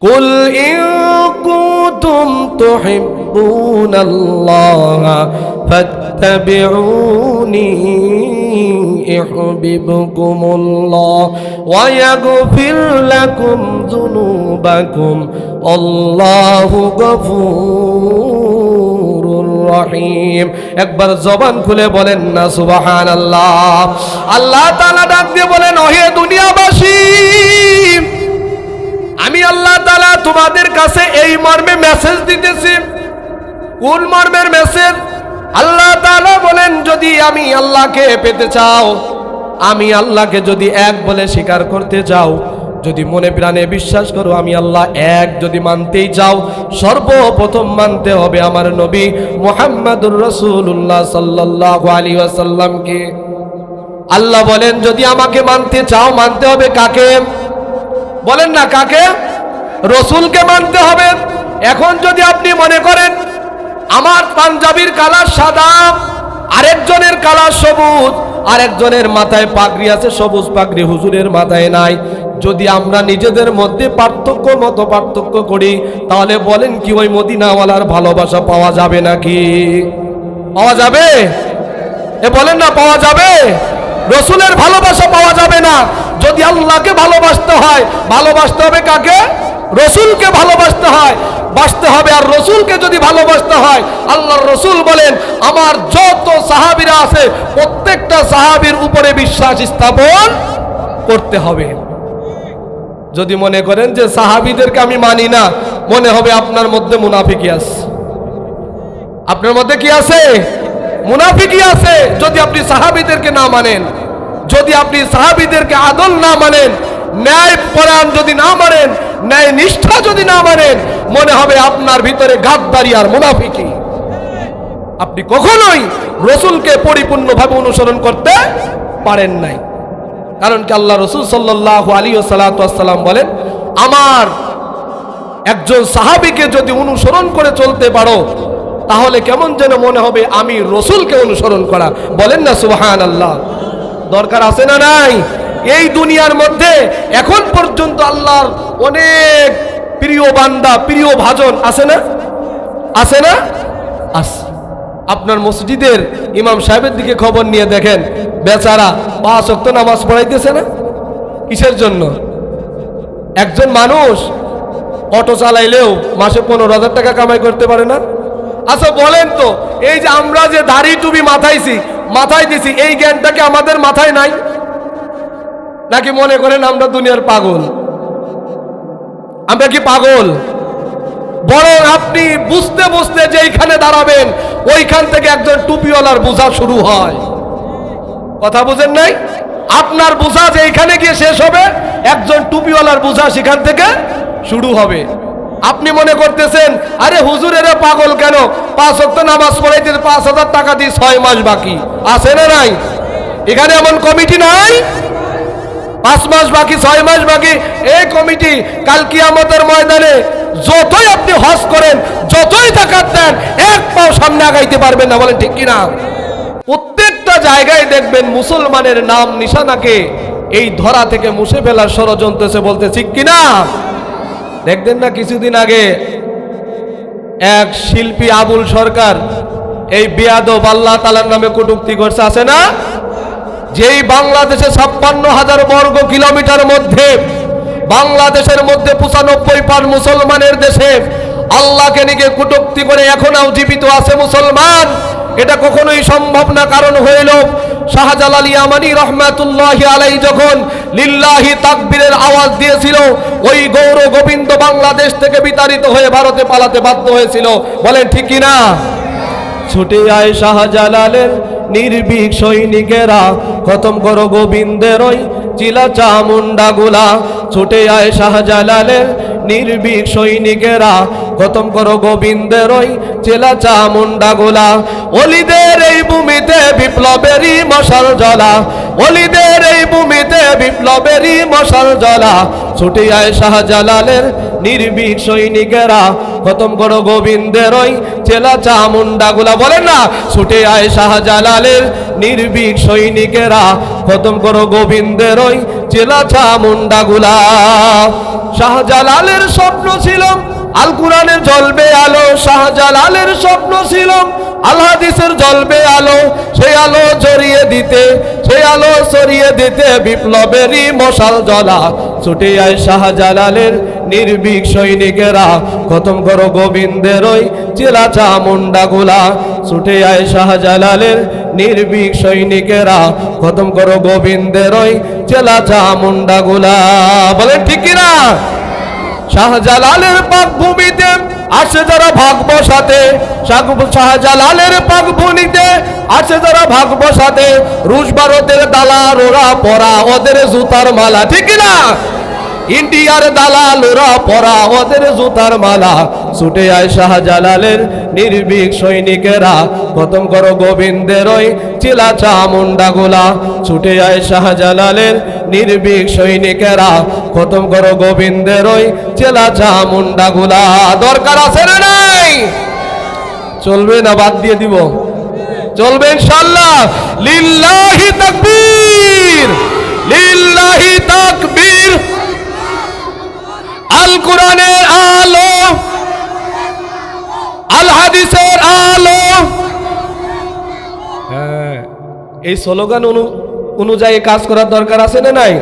قل إن كنتم تحبون الله فاتبعوني يحببكم الله ويغفر لكم ذنوبكم الله غفور রহিম। একবার জবান খুলে বলেন না সুবহানাল্লাহ। আল্লাহ তাআলা ডাক দিয়ে বলেন, ওহে দুনিয়াবাসী, আমি আল্লাহ তাআলা তোমাদের কাছে এই মর্মে মেসেজ দিতেছি। কোন মর্মের মেসেজ? আল্লাহ তাআলা বলেন, যদি আমি আল্লাহকে পেতে চাও, আমি আল্লাহকে যদি এক বলে স্বীকার করতে চাও, যদি মনে প্রাণে বিশ্বাস করো আমি আল্লাহ এক যদি মানতেই চাও, সর্বপ্রথম মানতে হবে আমার নবী মুহাম্মদুর রাসূলুল্লাহ সাল্লাল্লাহু আলাইহি ওয়াসাল্লামকে। আল্লাহ বলেন, যদি আমাকে মানতে চাও মানতে হবে কাকে? বলেন না কাকে? রসুলকে মানতে হবে। এখন যদি আপনি মনে করেন আমার পাঞ্জাবির কালার সাদা, আরেকজনের কালার সবুজ, আরেকজনের মাথায় পাগড়ি আছে সবুজ পাগড়ি, হুজুরের মাথায় নাই, যদি আমরা নিজেদের মধ্যে পার্থক্য করি, তাহলে বলেন কি ওই মদিনাওয়ালার ভালোবাসা পাওয়া যাবে নাকি? পাওয়া যাবে? এ বলেন না পাওয়া যাবে? রসুলের ভালোবাসা পাওয়া যাবে না। যদি আল্লাহকে ভালোবাসতে হয়, ভালোবাসতে হবে কাকে? রসুলকে ভালোবাসতে হয়, বাসতে হবে। আর রসুলকে যদি ভালোবাসতে হয়, আল্লাহর রসুল বলেন, আমার যত সাহাবীরা আছে প্রত্যেকটা সাহাবীর উপরে বিশ্বাস স্থাপন করতে হবে। যদি মনে করেন যে সাহাবীদেরকে আমি মানি না, মনে হবে আপনার মধ্যে মুনাফিকি আছে। আপনার মধ্যে কি আছে? মুনাফিকি আছে। যদি আপনি সাহাবীদেরকে না মানেন, যদি আপনি সাহাবীদেরকে আদল না মানেন, ন্যায় পরায়ণ যদি না মানেন, ন্যায় নিষ্ঠা যদি না মানেন, মনে হবে আপনার ভিতরে গাদ্দারি আর মুনাফিকি। আপনি কখনোই রসুলকে পরিপূর্ণভাবে অনুসরণ করতে পারেন নাই। কারণ কি আল্লাহ রসুল সাল্লাল্লাহু আলাইহি ওয়াসাল্লাম বলেন, আমার একজন সাহাবীকে যদি অনুসরণ করে চলতে পারো, তাহলে কেমন যেন মনে হবে আমি রসুলকে অনুসরণ করা। বলেন না সুবহানাল্লাহ। দরকার আছে না নাই? এই দুনিয়ার মধ্যে এখন পর্যন্ত আল্লাহর অনেক প্রিয় বান্দা, প্রিয় ভাজন আছে না? আছে না? আছে। আপনার মসজিদের ইমাম সাহেবের দিকে খবর নিয়ে দেখেন, বেচারা 5 ওয়াক্ত নামাজ পড়াইতেছে না। কিসের জন্য? একজন মানুষ অটো চালাইলেও মাসে 15,000 টাকা কামাই করতে পারে না। আচ্ছা বলেন তো, এই যে আমরা যে দাড়ি টুপি মাথায় দিছি, এই জ্ঞানটাকে আমাদের মাথায় নাই? নাকি মনে করেন আমরা দুনিয়ার পাগল? আমরা কি পাগল? বরং আপনি বুঝতে বুঝতে যেইখানে দাঁড়াবেন, ওইখান থেকে একজন টুপিওয়ালার বোঝা শুরু হয়। কথা বুঝেন নাই? আপনার বোঝা যেইখানে গিয়ে শেষ হবে, একজন টুপিওয়ালার বোঝা সেখান থেকে শুরু হবে। আপনি মনে করতেছেন, আরে হুজুর এরা পাগল কেন, 5 ওয়াক্ত নামাজ পড়াইতে 5,000 টাকা দিয়ে 6 মাস বাকি আছে না নাই? এখানে এমন কমিটি নাই? 5 মাস বাকি, 6 মাস বাকি, এই কমিটি কাল কিয়ামতের ময়দানে যতই আপনি হজ করেন, যতই যাকাত দেন, এক পাও সামনে আগাইতে পারবেন না। বলেন ঠিক কিনা? প্রত্যেকটা জায়গায় দেখবেন মুসলমানের নাম নিশানাকে এই ধরা থেকে মুছে ফেলার ষড়যন্ত্র এসে বলতে ঠিক কিনা? দেখবেন না কিছুদিন আগে এক শিল্পী আবুল সরকার এই বেয়াদব আল্লাহ তাআলার নামে কটূক্তি করছে, আছে না? যেই বাংলাদেশে 56,000 বর্গ কিলোমিটার মধ্যে, বাংলাদেশের মধ্যে 95% মুসলমানের দেশে আল্লাহকে নিয়ে কটূক্তি করে এখনও জীবিত আছে মুসলমান। এটা কখনোই সম্ভব না। কারণ হইল শাহজালাল ইয়ামানি রহমাতুল্লাহি আলাইহি যখন লিল্লাহি তাকবীরের আওয়াজ দিয়েছিল, ওই গৌর গোবিন্দ বাংলাদেশ থেকে বিতাড়িত হয়ে ভারতে পালাতে বাধ্য হয়েছিল। বলেন ঠিক কিনা? ছুটে আয় শাহজালালের নির্ভীক সৈনিকেরা, খতম করো গোবিন্দের ওই চিলা চামুন্ডা গুলা। ছুটে আয় শাহজালালের নির্ভীক সৈনিকেরা, খতম করো গোবিন্দের ওই চিলা চামুন্ডা গুলা। ওলিদের এই ভূমিতে বিপ্লবেরই মশাল জ্বলা, ওলিদের এই ভূমিতে বিপ্লবেরই মশাল জ্বলা। ছুটে আয় শাহজালালের নির্ভীক সৈনিকেরা, খতম করো গোবিন্দের ওই চেলা চামুন্ডাগুলা। বলেন না, ছুটে আয় শাহজালালের নির্ভীক সৈনিকেরা, খতম করো গোবিন্দের ওই চেলা চামুন্ডাগুলা। শাহজালালের স্বপ্ন ছিল আল কোরআনের জ্বলবে আলো, শাহজালালের স্বপ্ন ছিল আল হাদিসের জ্বলবে আলো। সেই আলো জড়িয়ে দিতে, সেই আলো ছড়িয়ে দিতে বিপ্লবেরই মশাল জ্বলা। ছুটে আয় শাহজালালের নির্ভীক সৈনিকেরা, খতম করো গোবিন্দের ওই চেলা চামুন্ডাগুলা। ছুটে আয় শাহজালালের নির্ভীক সৈনিকেরা, খতম করো গোবিন্দের ওই চেলা চামুন্ডাগুলা। বলেন ঠিক কিনা? শাহজালালের পাক ভূমিতে আসে যারা ভাগ বসাতে, শাহজালালের পাক ভূমিতে আসে যারা ভাগ বসাতে, রুশ ভারতের দালাল ওরা পরা ওদের জুতার মালা। ঠিক না? ইন্ডিয়ার দালাল ওরা পরা ওদের জুতার মালা। ছুটে আয় শাহজালালের নির্ভীক সৈনিকেরা, খতম করো গোবিন্দের ওই চেলা চামুন্ডাগুলা। ছুটে আয় শাহজালালের নির্ভীক সৈনিকেরা, খতম করো গোবিন্দের ওই চেলা চামুন্ডাগুলা। দরকার আছে না নাই? চলবে না বাদ দিয়ে দিব? চলবে ইনশাআল্লাহ। লিল্লাহি তাকবীর, লিল্লাহি তাকবীর। আল কোরআনের আলো, আল হাদিসের আলো। হ্যাঁ, এই স্লোগান অনুযায়ী কাজ করার দরকার আছে না নাই?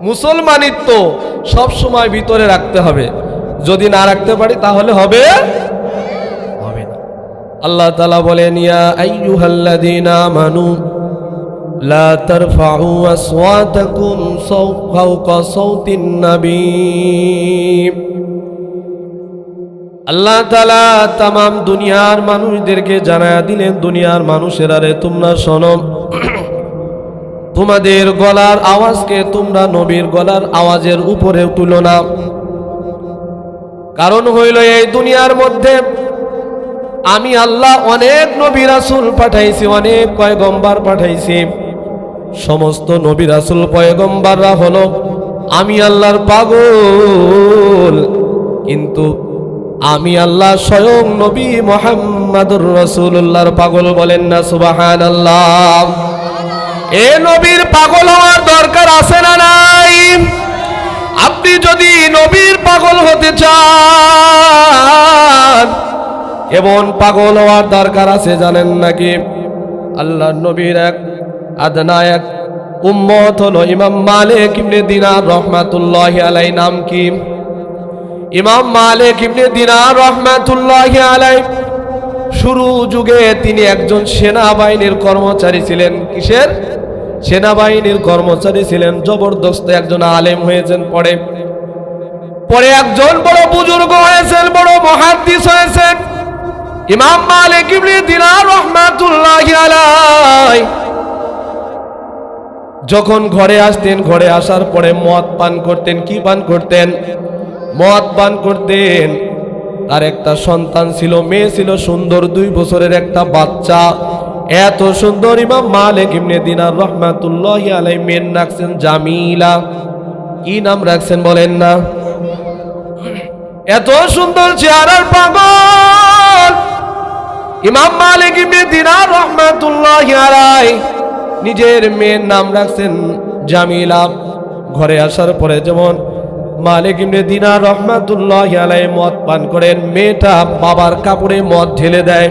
মুসলমানিত্ব সব সময় ভিতরে রাখতে হবে, যদি না রাখতে পারি তাহলে হবে না। আল্লাহ তাআলা বলেন, ইয়া আইয়ুহাল্লাযীনা আমানু লা তারফাউ আসওয়াতাকুম ফাওকা সাওতিন নবী। আল্লাহ তাআলা तमाम দুনিয়ার মানুষদেরকে জানায়া দিলেন, দুনিয়ার মানুষেরা রে তোমরা শোনো, তোমাদের গলার আওয়াজকে তোমরা নবীর গলার আওয়াজের উপরে তুলো না। কারণ হইল এই দুনিয়ার মধ্যে আমি আল্লাহ অনেক নবী রাসূল পাঠাইছি, অনেক পয়গম্বর পাঠাইছি। সমস্ত নবী রাসূল পয়গম্বররা হলো আমি আল্লাহর পাগল, কিন্তু আমি আল্লাহ স্বয়ং নবী মুহাম্মদুর রাসূলুল্লাহর পাগল। বলেন না সুবহানাল্লাহ। এ নবীর পাগল হওয়ার দরকার আছে না নাই? আপনি যদি নবীর পাগল হতে চান, এমন পাগল হওয়ার দরকার আছে জানেন নাকি? আল্লাহ নবীর এক আদনা এক উম্মত হলো ইমাম মালিক ইবনে দিনার রহমাতুল্লাহি আলাইহি। নাম কি? ইমাম মালিক ইবনে দিনার রহমাতুল্লাহি আলাইহি। শুরু যুগে তিনি একজন সেনাবাহিনীর কর্মচারী ছিলেন। কিসের? সেনাবাহিনীর কর্মচারী ছিলেন। জবরদস্ত একজন আলেম হয়েছেন। পরে একজন বড় বুজুর্গ হয়েছেন, বড় মুহাদ্দিস হয়েছেন। ইমাম মালিক ইবনে দিনার রহমাতুল্লাহি আলাইহি যখন ঘরে আসতেন, ঘরে আসার পরে মদ পান করতেন। কি পান করতেন? মদ পান করতেন। তার একটা সন্তান ছিল, মেয়ে ছিল, সুন্দর 2 বছরের একটা বাচ্চা। এত সুন্দর ইমাম মালিক ইবনে দিনার রহমাতুল্লাহি আলাইহি মেয়ের নাম রাখছেন জামিলা। কি নাম রাখছেন বলেন না? এত সুন্দর চেহারার পাগল ইমাম মালিক ইবনে দিনার রহমাতুল্লাহি আলাইহি নিজের মেয়ের নাম রাখছেন জামিলা। ঘরে আসার পরে যেমন মালিক ইবনে দিনার রহমাতুল্লাহি আলাইহি মদ পান করেন, মেয়েটা বাবার কাপড়ে মদ ঢেলে দেয়।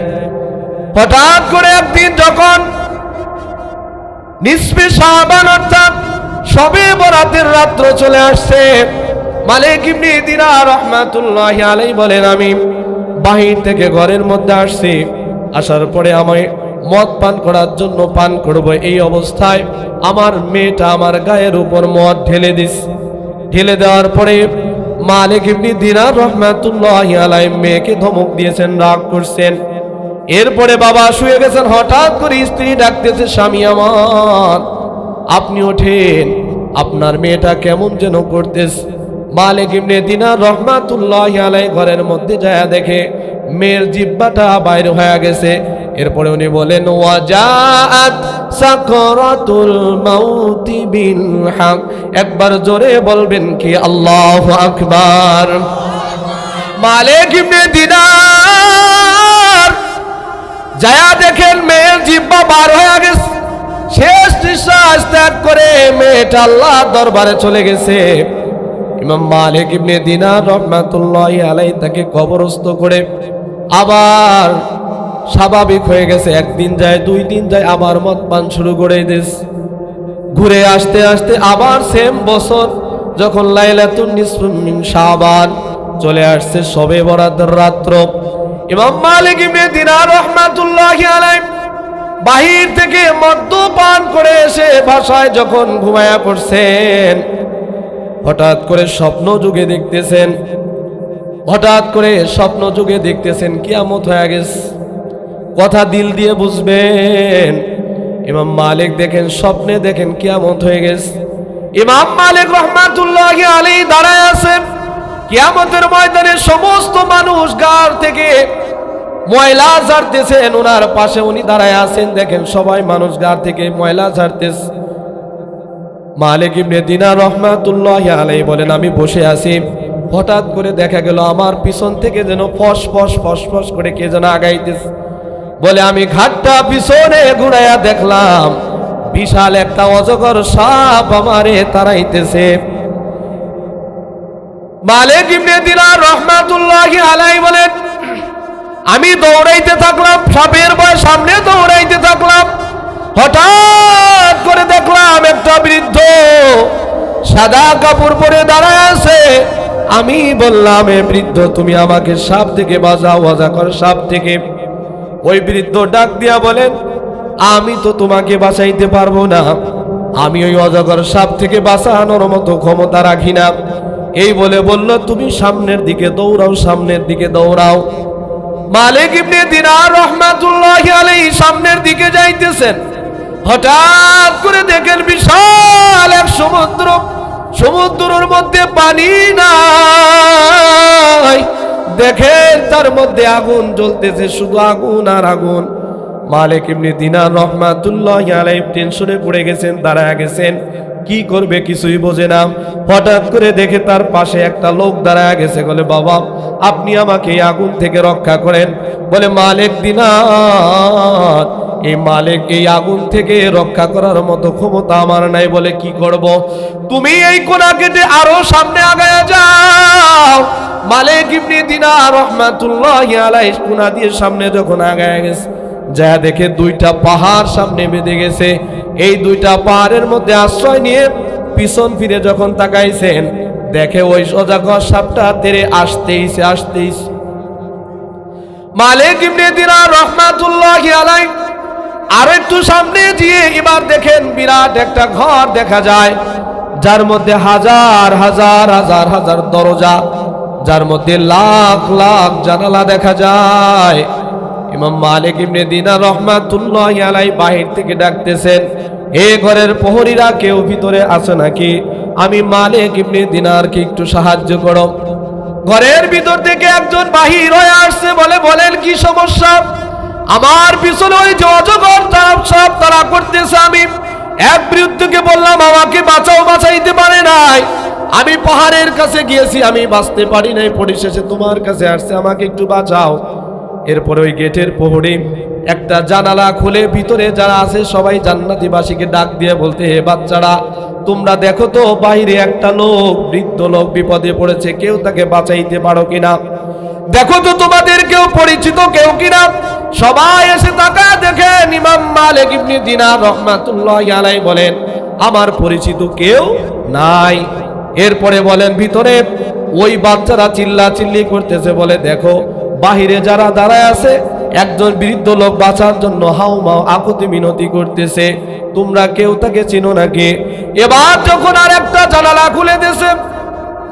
হঠাৎ করে একদিন যখন নিসফে শাবান অর্থাৎ শবে বরাতের রাত্র চলে আসছে, মালিক ইবনে দিনার রহমাতুল্লাহি আলাইহি বলেন, আমি বাহির থেকে ঘরের মধ্যে আসছি, আসার পরে আমি মদ পান করার জন্য পান করব। এই অবস্থায় আমার মেয়েটা আমার গায়ের উপর মদ ঢেলে ঢেলে দেওয়ার পরে মালিক ইবনে দিনার রহমাতুল্লাহি আলাইহি মেয়েকে ধমক দিয়েছেন, রাগ করছেন। এরপরে বাবা শুয়ে গেছেন। হঠাৎ করে স্ত্রী ডাকতেছে, স্বামী আমার আপনি ওঠেন, আপনার মেয়েটা কেমন যেন করতেছে। মালিক ইবনে দিনার রহমাতুল্লাহি আলাইহি ঘরের মধ্যে যায় দেখে মেয়ের জিহ্বাটা বাইরে হয়ে গেছে। এরপরে উনি বলেন, ওয়াজাআত সাকরাতুল মাউতি বিল হক। একবার জোরে বলবেন কি আল্লাহু আকবার। মালিক ইবনে দিনার যায়া দেখেন মেয়ের জিহ্বা বার হয়ে গেছে, শেষ নিঃশ্বাস ত্যাগ করে মেয়েটা আল্লাহর দরবারে চলে গেছে। ইমাম মালিক ইবনে দিনার রাহমাতুল্লাহি আলাইহি তাকে কবরস্থ করে আবার স্বাভাবিক হয়ে গেছে। একদিন যায়, 2 দিন যায়, আবার মদ পান শুরু করে দিস। ঘুরে আসতে আসতে আবার সেম বছর যখন লাইলাতুন নিসফু মিন শাবান চলে আসছে, শবে বরাতের রাত্র, ইমাম মালিক ইবনে দিনার রাহমাতুল্লাহি আলাইহি বাহির থেকে মদ্যপান করে এসে বাসায় যখন ঘুমায়া পড়ছেন, হঠাৎ করে স্বপ্ন যুগে দেখতেছেন, কিয়ামত হয়ে গেছে। কথা দিল দিয়ে বুঝবেন। ইমাম মালিক দেখেন স্বপ্নে দেখেন কিয়ামত হয়ে গেছে। ইমাম মালিক রাহমাতুল্লাহি আলাইহি দাঁড়ায় আছেন কিয়ামতের ময়দানে, সমস্ত মানুষ গার থেকে ময়লা ঝাড়তেছেন, ওনার পাশে উনি দাঁড়ায় আছেন। দেখেন সবাই মানুষ গার থেকে ময়লা ঝাড়তেছে। মালিক ইবনে দিনার রাহমাতুল্লাহি আলাইহি বলেন, আমি বসে আছি, হঠাৎ করে দেখা গেল আমার পিছন থেকে যেন ফস ফস ফস ফস করে কে যেন আগাইতেছে। বলে আমি ঘাটটা পিছনে ঘুরাইয়া দেখলাম বিশাল একটা অজগর সাপ আমারে তাড়াইতেছে। মালিক ইবনে দিনার রাহমাতুল্লাহি আলাইহি বলেন, আমি দৌড়াইতে থাকলাম, সাপের ভয়ে সামনে দৌড়াইতে থাকলাম। হঠাৎ করে দেখলাম একটা বৃদ্ধ সাদা কাপড় পরে দাঁড়ায় আছে। আমি বললাম, এ বৃদ্ধ তুমি আমাকে সাপ থেকে বাঁচাও, অজগর সাপ থেকে। ওই বৃদ্ধ ডাক দিয়া বলেন, আমি তো তোমাকে বাঁচাইতে পারবো না, আমি ওই অজগর সাপ থেকে বাঁচানোর মতো ক্ষমতা রাখি না। এই বলে বলল, তুমি সামনের দিকে দৌড়াও, সামনের দিকে দৌড়াও। মালিক ইবনে দিনার রাহমাতুল্লাহি আলাইহি সামনের দিকে যাইতেছেন, হঠাৎ করে দেখেন বিশাল এক সমুদ্র, সমুদ্রের মধ্যে পানি নাই, দেখেন তার মধ্যে আগুন জ্বলতেছে, শুধু আগুন আর আগুন। মালিক ইবনে দিনার রাহমাতুল্লাহি আলাইহি টেনশনে পড়ে গেছেন, দাঁড়ায় গেছেন, কি করবে কিছুই বোঝে না। হঠাৎ করে দেখে তার পাশে একটা লোক দাঁড়ায় গেছে। বলে, বাবা আপনি আমাকে এই আগুন থেকে রক্ষা করেন। বলে, মালিক দিনার, এই আগুন থেকে রক্ষা করার মতো ক্ষমতা আমার নাই। বলে, কি করব? তুমি এই কোনা কেটে আরো সামনে আগায়া যাও। মালিক ইবনে দিনার রাহমাতুল্লাহি আলাইহি কোনা দিয়ে সামনে যখন আগায়া গেছে, যা দেখে 2টা পাহাড় সামনে বেঁধে গেছে। এই 2টা পাহাড়ের মধ্যে আশ্রয় নিয়ে পিছন ফিরে যখন তাকাইছেন, দেখে ওই অজগর সাপটা তেরে আসতেইছে। মালিক ইবনে দিনার রাহমাতুল্লাহি আলাইহি আর একটু সামনে গিয়ে এবার দেখেন বিরাট একটা ঘর দেখা যায়, যার মধ্যে হাজার হাজার হাজার হাজার দরজা, যার মধ্যে লাখ লাখ জানালা দেখা যায়। ইমাম মালিক ইবনে দিনার রাহমাতুল্লাহি আলাইহি বাহির থেকে ডাকতেছেন, এ ঘরের প্রহরীরা কেউ ভিতরে আছে নাকি? আমি মালিক ইবনে দিনারকে একটু সাহায্য করো। ঘরের ভিতর থেকে একজন বাহির হয়ে আসছে। বলে, বলেন কি সমস্যা? আমার পিছনে ওই যে অজগর সাপ তারা করতেছে, আমি এক বৃদ্ধকে বললাম আমাকে বাঁচাও, বাঁচাইতে পারে নাই। আমি পাহাড়ের কাছে গিয়েছি, আমি বাঁচতে পারি নাই, পরিশেষে তোমার কাছে আসছে, আমাকে একটু বাঁচাও। এরপরে ওই গেটের প্রহরী একটা জানালা খুলে ভিতরে যারা আছে সবাই জান্নাতীবাসীকে ডাক দিয়ে বলতে, হে বাচ্চারা, তোমরা দেখো তো বাইরে একটা লোক, বৃদ্ধ লোক বিপদে পড়েছে, কেউ তাকে বাঁচাইতে পারো কিনা? দেখো তো তোমাদের কেউ পরিচিত কেউ কিনা? সবাই এসে তাকায় দেখেন ইমাম মালিক ইবনে দিনার রাহমাতুল্লাহি আলাইহি বলেন, আমার পরিচিত কেউ নাই। এরপরে বলেন, ভিতরে ওই বাচ্চারা চিল্লাচিল্লি করতেছে। বলে, দেখো বাহিরে যারা দাঁড়ায় আছে, একজন বৃদ্ধ লোক বাঁচার জন্য হাউমাউ আকুতি মিনতি করতেছে, তোমরা কেউ তাকে চিনো নাকি? এবার যখন আর একটা জানালা খুলে দিয়েছে,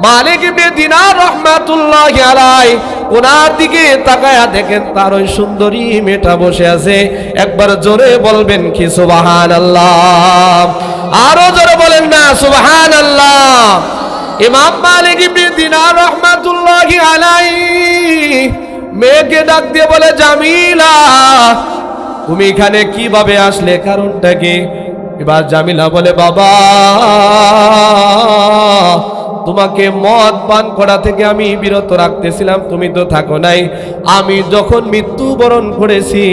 মালিক ইবনে দিনার রাহমাতুল্লাহি আলাইহি ওনার দিকে তাকায়া দেখেন তার ওই সুন্দরী মেয়েটা বসে আছে। একবার জোরে বলবেন কি সুবহানাল্লাহ? আরো জোরে বলেন না সুবহানাল্লাহ? ইমাম মালিক ইবনে দিনার রাহমাতুল্লাহি আলাইহি মেয়েকে ডাক দিয়ে বলে, জামিলা তুমি এখানে কিভাবে আসলে, কারণটা কি? এবার জামিলা বলে, বাবা তোমাকে মদ পান করা থেকে আমি বিরত রাখতেছিলাম, তুমি তো থাকো নাই। আমি যখন মৃত্যুবরণ করেছি,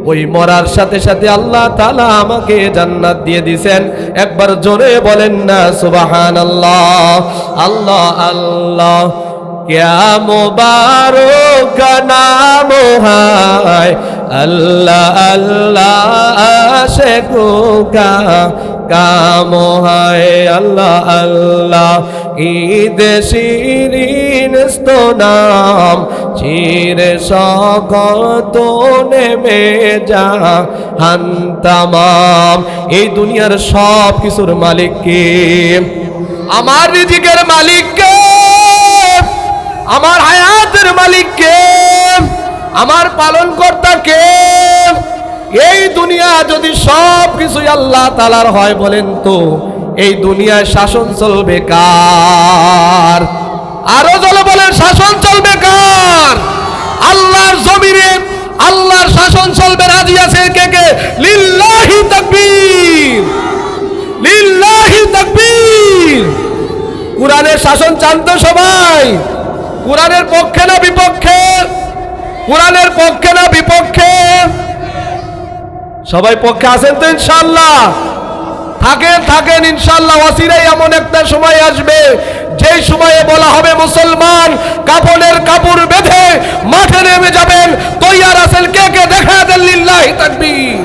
ওই মরার সাথে সাথে আল্লাহ তাআলা আমাকে জান্নাত দিয়ে দিয়েছেন। একবার জোরে বলেন না সুবহানাল্লাহ। আল্লাহ আল্লাহ क्या मुबारक का नाम है, अल्लाह अल्लाह आशिकों का काम है, अल्लाह अल्लाह ईद शीरीन स्तो नाम चीर शौकतो ने में জাহান তামাম। এই দুনিয়ার সব কিছুর মালিক কে? আমার রিজিকের মালিক কে? আমার হায়াতের মালিক কে? আমার পালন কর্তা কে? এই দুনিয়া যদি সব কিছুই আল্লাহ তাআলার হয়, বলেন তো এই দুনিয়ায় শাসন চলবে কার? আরো জলে বলেন, শাসন চলবে কার? আল্লাহর জমিনে আল্লাহর শাসন চলবে। রাজি আছে কে কে? লিল্লাহি তাকবীর, লিল্লাহি তাকবীর। কুরআনের শাসন চান তো সবাই? কুরআনের পক্ষে না বিপক্ষে? কুরআনের পক্ষে না বিপক্ষে? সবাই পক্ষে আছেন তো ইনশাআল্লাহ? থাকেন থাকেন ইনশাআল্লাহ। ওয়াসিরাই এমন একটা সময় আসবে যেই সময়ে বলা হবে মুসলমান কাফনের কাপড় বেঁধে মাঠে নেমে যাবেন। তৈয়ার আছেন কে কে? দেখা দেন লিল্লাহি তাকবীর।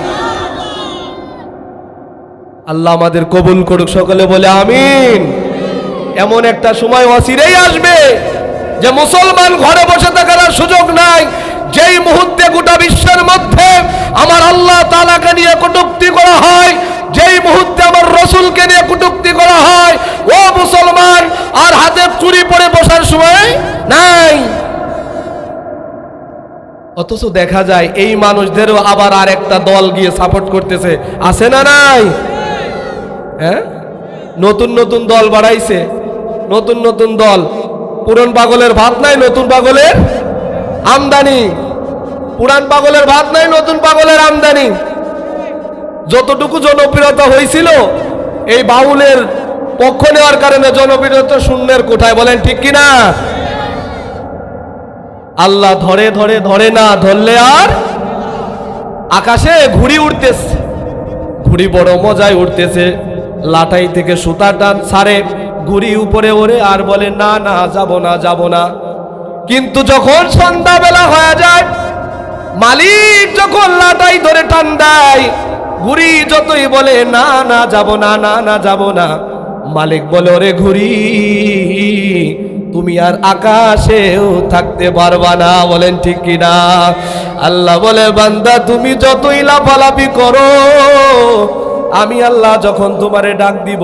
আল্লাহ আমাদের কবুল করুক, সকলে বলে আমিন। এমন একটা সময় ওয়াসিরাই আসবে যে মুসলমান ঘরে বসে থাকার সুযোগ নাই। যেই মুহূর্তে গোটা বিশ্বের মধ্যে আমার আল্লাহ তাআলাকে নিয়ে কটূক্তি করা হয়, যেই মুহূর্তে আমার রাসূলকে নিয়ে কটূক্তি করা হয়, ও মুসলমান আর হাতে চুরি পড়ে বসার সময় নাই। অথচ দেখা যায় এই মানুষদেরও আবার আর একটা দল গিয়ে সাপোর্ট করতেছে, আছে না নাই? হ্যাঁ, নতুন নতুন দল বাড়াইছে, নতুন নতুন দল। পুরান পাগলের ভাত নাই, নতুন পাগলের আমদানি। পুরান পাগলের ভাত নাই, নতুন পাগলের আমদানি। যতটুকু জনপ্রিয়তা হয়েছিল এই বাউলের পক্ষ নেওয়ার কারণে জনপ্রিয়তা শূন্যের কোঠায়, বলেন ঠিক কিনা? আল্লাহ ধরে ধরে ধরে না ধরলে আর আকাশে ঘুড়ি উঠতেছে, ঘুড়ি বড় মজায় উঠতেছে। লাটাই থেকে সুতা টান ছাড়ে, ঘুড়ি উপরে ওরে আর বলে না না যাব না যাব না। কিন্তু যখন সন্ধ্যাবেলা হয়ে যায়, মালিক যখন লাটাই ধরে টান দেয়, ঘুড়ি যতই বলে না না যাব না না না যাব না, মালিক বলে ওরে ঘুড়ি তুমি আর আকাশেও থাকতে পারবা না, বলেন ঠিক কিনা? আল্লাহ বলে বান্দা তুমি যতই লাফালাফি করো, আমি আল্লাহ যখন তোমারে ডাক দিব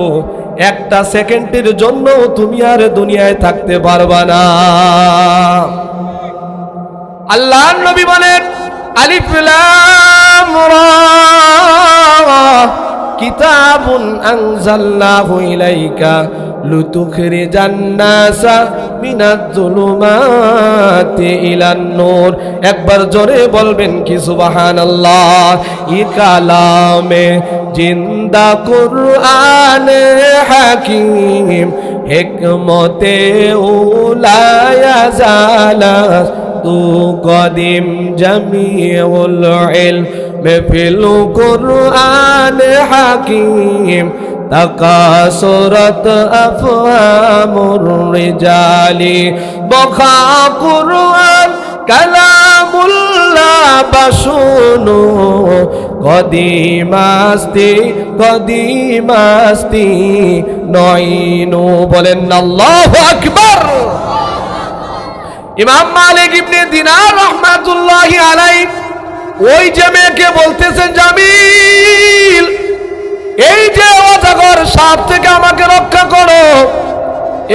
একটা সেকেন্ডের জন্য তুমি আর দুনিয়ায় থাকতে পারবা না। আল্লাহর নবী বলেন আলিফ লাম রা কিতাবুন আনজালনাহু ইলাইকা লিতুখরিজান নাসা মিনাজ যুলুমাতি ইলান নূর। একবার জোরে বলবেন কি সুবহানাল্লাহ। ই কালামে জিন্দা কুরআনে হাকিম হিকমতে উলায়া জালাস তু কদিম জামিউল ইলম ফিল কুরআন হাকিম তাকাসুরাত আফহামুর রিজালি বখা কুরআন কালামুল্লাহ বাশুনু কদিমাস্তি কদিমাস্তি নয়নু, বলেন আল্লাহু আকবার। ইমাম মালিক ইবনে দিনার রাহমাতুল্লাহি আলাইহি ওই যে মেয়েকে বলতেছেন জামিল, এই যে অজাগর সাপ থেকে আমাকে রক্ষা করো।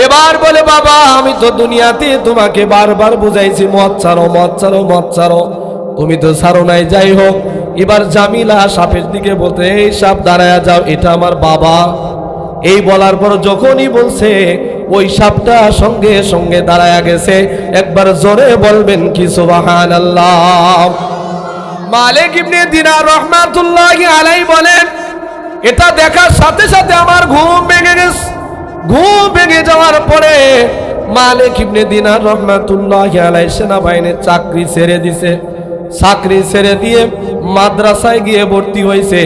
এবার বলে বাবা আমি তো দুনিয়াতে তোমাকে বারবার বুঝাইছি মদ ছাড়ো মদ ছাড়ো মদ ছাড়ো, তুমি তো ছাড়ো নাই। যাই হোক, এবার জামিলা সাপের দিকে বলতে এই সাপ দাঁড়ায়া যাও, এটা আমার বাবা। এই বলার পর যখনই বলছে ওই সাপটা সঙ্গে সঙ্গে দাঁড়ায়া গেছে। একবার জোরে বলবেন কি সুবহানাল্লাহ। মালিক ইবনে দিনার রাহমাতুল্লাহি আলাইহি বলেন এটা দেখার সাথে সাথে আমার ঘুম ভেঙে গেছে। ঘুম ভেঙে যাওয়ার পরে মালিক ইবনে দিনার রহমাতুল্লাহি আলাইহি সেনাবাহিনীর চাকরি ছেড়ে দিছে। চাকরি ছেড়ে দিয়ে মাদ্রাসায় গিয়ে ভর্তি হয়েছে।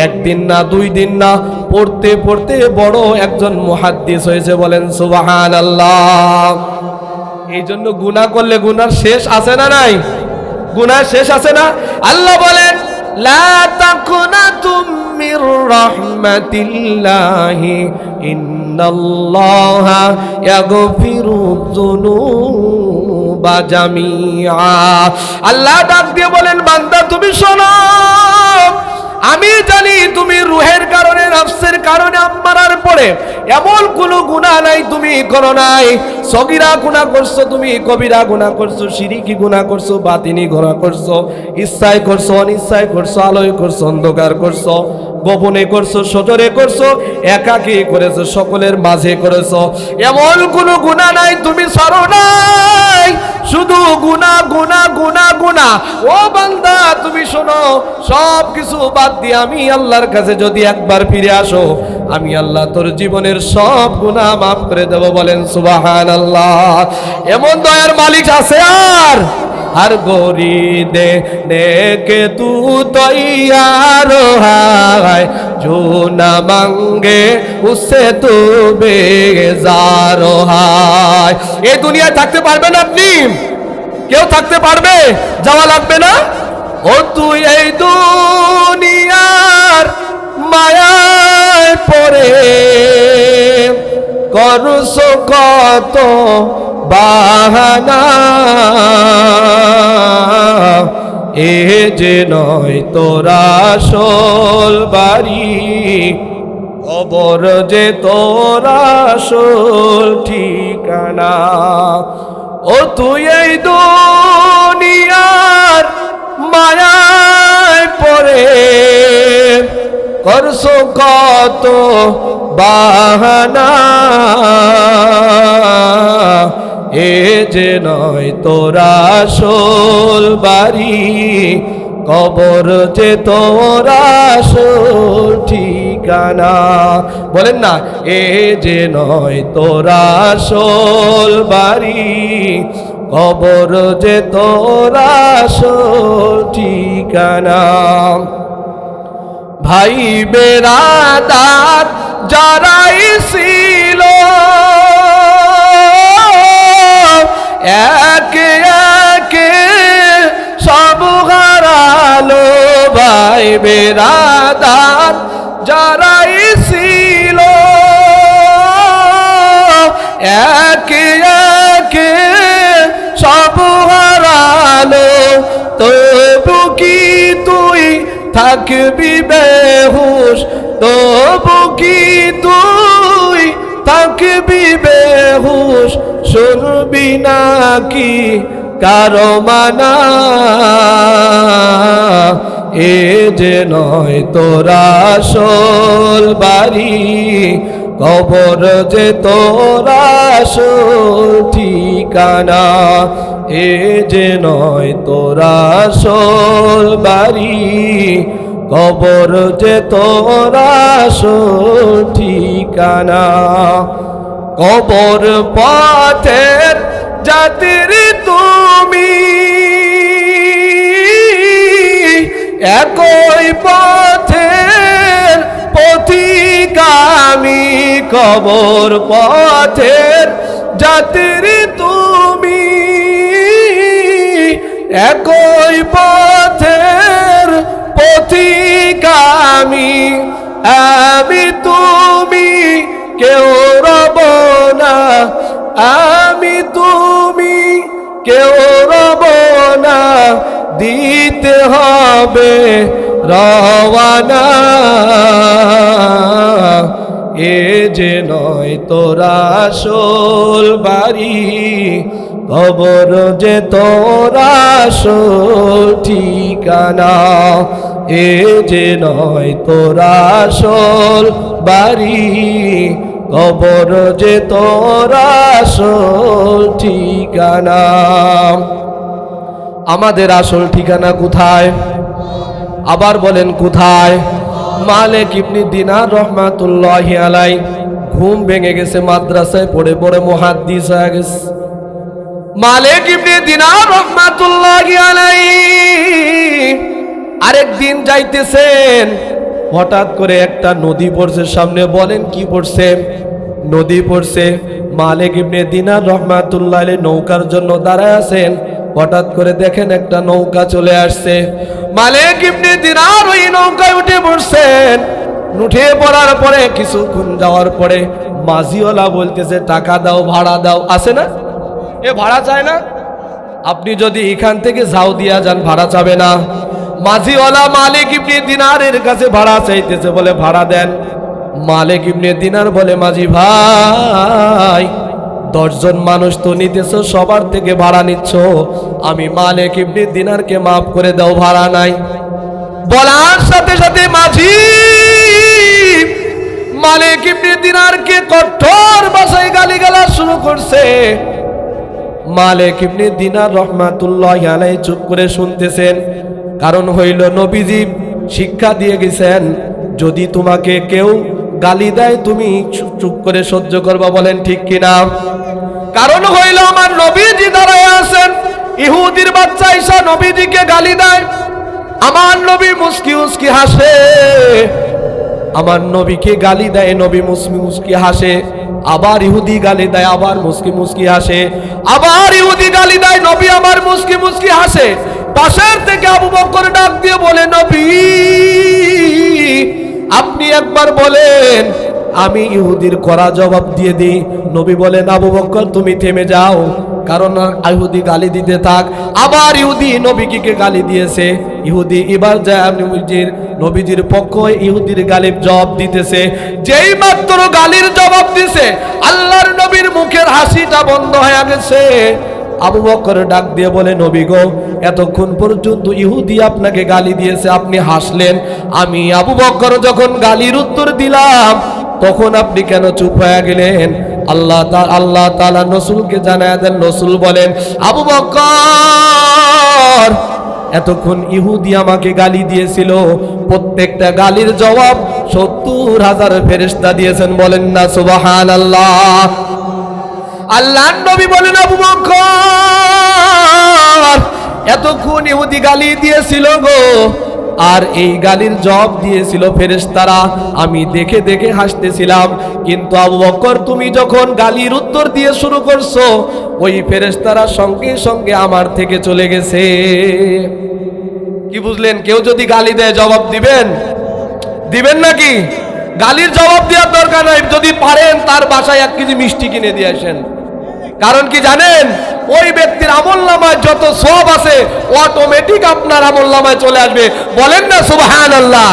একদিন না দুই দিন না, পড়তে পড়তে বড় একজন মুহাদ্দিস হয়েছে। বলেন সুবহানাল্লাহ। এই জন্য গুনাহ করলে গুনার শেষ আছে না নাই? গুনার শেষ আছে না? আল্লাহ বলেন লা তাকুনাতুম মির রাহমাতিল্লাহি ইন্নাল্লাহা ইয়াগফিরুয যুনুবা জামিআ। আল্লাহ ডাক দিয়ে বলেন বান্দা তুমি শোনো, আমি জানি তুমি রুহের কারণে নফসের কারণে আম্মারার পরে এমন কোনো গুনাহ নাই তুমি করো নাই। সগীরা গুনাহ করছো তুমি, কবিরা গুনাহ করছো, শিরকি গুনাহ করছো, বাতিনি গুনাহ করছো, ইচ্ছায় করছো, অনিচ্ছায় করছো, আলোয় করছো, অন্ধকার করছো, গোপনে করছো, সজরে করছো, একাকী করেছো, সকলের মাঝে করেছো। এমন কোনো গুনাহ নাই তুমি ছাড়ো নাই, শুধু গুনাহ গুনাহ গুনাহ গুনাহ। ও বান্দা তুমি শোনো, সব কিছু বাদ দিয়ে আমি আল্লাহর কাছে যদি একবার ফিরে আসো, আমি আল্লাহ তোর জীবনের সব গুনাহ মাফ করে দেব। বলেন সুবহানাল্লাহ। এমন দয়ার মালিক আছে আর? हर गोरी देने के तू तैयार है, जो न मांगे उससे तू बेजार है। এই দুনিয়ায় থাকতে পারবেন আপনি? কেউ থাকতে পারবে? যাওয়া লাগবে না? ও তুই এই দুনিয়ার মায়ায় পড়ে করছো কত বাহানা, এ যে নয় তোরা আসল বাড়ি, কবর যে তোরা আসল ঠিকানা। ও তুই এই দুনিয়ার মায়ায় পড়ে করছো কত বাহানা, এ যে নয় তোরা আসল বাড়ি, কবর যে তোরা আসল ঠিকানা। বলেন না, এ যে নয় তোরা আসল বাড়ি, কবর যে তোরা আসল ঠিকানা। ভাই বেরাদার যারাই ছিল একে একে সব হারালো, ভাই বেরাদার যারাই ছিল একে একে সব হারালো। তবু কি তুই থাকবি বেহুশ, তবু কি তুই থাকবি বেহুশ, শুনবি নাকি কারো মানা, এ যে নয় তোরা আসল বাড়ি, কবর যে তোরা আসল ঠিকানা। এ যে নয় তোরা আসল বাড়ি, কবর যে তোরা আসল ঠিকানা। কবর পথের যাত্রী তুমি, একই পথের পথিগামী। কবর পথের যাত্রী তুমি, একই পথের পথিগামী। আমি তুমি কেউ রব না, আমি তুমি কেউ রব না, দিতে হবে রওয়ানা। এ যে নয় তোরা আসল বাড়ি, কবর যে তোরা আসল ঠিকানা। এ যে নয় তোরা আসল বাড়ি, কবর যে তোরা আসল ঠিকানা। আমাদের আসল ঠিকানা কোথায়? আবার বলেন কোথায়? মালিক ইবনে দিনার রহমাতুল্লাহি আলাইহি ঘুম ভেঙে গেছে, মাদ্রাসায় পড়ে পড়ে মুহাদ্দিস হয়ে গেছে। মালিক ইবনে দিনার রাহমাতুল্লাহি আলাইহি আরেকদিন যাইতেছেন, হঠাৎ করে একটা নদী পড়ছে সামনে। বলেন কি পড়ছে? নদী পড়ছে। মালিক ইবনে দিনার রাহমাতুল্লাহি আলাইহি নৌকার জন্য দাঁড়ায় আছেন। হঠাৎ করে দেখেন একটা নৌকা চলে আসছে। মালিক ইবনে দিনার ওই নৌকায় উঠে পড়ছেন। উঠে পড়ার পরে কিছুক্ষণ যাওয়ার পরে মাঝিওয়ালা বলতেছে টাকা দাও, ভাড়া দাও। আছে না? এ ভাড়া চায় না? আপনি যদি এখান থেকে ঝাউ দিয়া যান ভাড়া চাবে না। মাঝিওয়ালা মালিক ইবনে দিনারের কাছে ভাড়া চাইতেছে, বলে ভাড়া দেন। মালিক ইবনে দিনার বলে মাঝি ভাই, 10 জন মানুষ তো নিতেছো, সবার থেকে ভাড়া নিচ্ছ, আমি মালিক ইবনে দিনারকে মাফ করে দাও, ভাড়া নাই। বলার সাথে সাথে মাঝি মালিক ইবনে দিনারকে কঠোর ভাষায় গালিগালাজ শুরু করছে। মালিক ইবনে দিনার রাহমাতুল্লাহি আলাইহি চুপ করে শুনতেছেন। কারণ হইল নবীজি শিক্ষা দিয়ে গেছেন, যদি তোমাকে কেউ গালি দেয় তুমি চুপ করে সহ্য করবা। বলেন ঠিক কিনা? কারণ হইল আমার নবীজি দাঁড়ায় আছেন, ইহুদির বাচ্চা ঈসা নবীজিকে গালি দেয়, আমার নবী মুস্কি মুস্কি হাসে। আমার নবীকে গালি দেয়, নবী মুস্কি মুস্কি হাসে। আবার ইহুদি গালি দেয়, আবার মুস্কি মুস্কি হাসে। আবার ইহুদি গালি দেয়, নবী আবার মুস্কি মুস্কি হাসে। পাশের থেকে আবু বকর ডাক দিয়ে বলে, নবী আপনি একবার বলেন, আমি ইহুদির কড়া জবাব দিয়ে দিই। নবী বলেন, আবু বকর তুমি থেমে যাও, কারণ ইহুদি গালি দিতে থাক। আবার ইহুদি নবীকে গালি দিয়েছে। ইহুদি এবার যায় নবীজির পক্ষ ইহুদির গালির জবাব দিতেছে। যেই মাত্র গালির জবাব দিছে, আল্লাহর নবীর মুখের হাসিটা বন্ধ হয়ে গেছে। আবু বকর ডাক দিয়ে বলে, নবী গো, এতক্ষণ পর্যন্ত ইহুদি আপনাকে গালি দিয়েছে, আপনি হাসলেন। আমি আবু বকর যখন গালির উত্তর দিলাম তখন আপনি কেন চুপ হয়ে গেলেন? আল্লাহ তাআলা রাসূলকে জানায় দেন। রাসূল বলেন, আবু বকর এতক্ষণ ইহুদি আমাকে গালি দিয়েছিল, প্রত্যেকটা গালির জবাব 70,000 ফেরেশতা দিয়েছেন। বলেন না সুবহানাল্লাহ। আল্লাহর নবী বলেন, আবু বকর এতক্ষণ ইহুদি গালি দিয়েছিল গো, আর এই গালির জবাব দিয়েছিল ফেরেশতারা, আমি দেখে দেখে হাসতেছিলাম। কিন্তু আবু বকর তুমি যখন গালির উত্তর দিয়ে শুরু করছো, ওই ফেরেশতারা সঙ্গে সঙ্গে আমার থেকে চলে গেছে। কি বুঝলেন? কেউ যদি গালি দেয় জবাব দিবেন? দিবেন নাকি? গালির জবাব দেওয়ার দরকার নাই। যদি পারেন তার বাসায় 1 কেজি মিষ্টি কিনে দিয়ে আসেন। কারণ কি জানেন? ওই ব্যক্তির আমলনামায় যত সওয়াব আছে অটোমেটিক আপনার আমলনামায় চলে আসবে। বলেন না সুবহানাল্লাহ।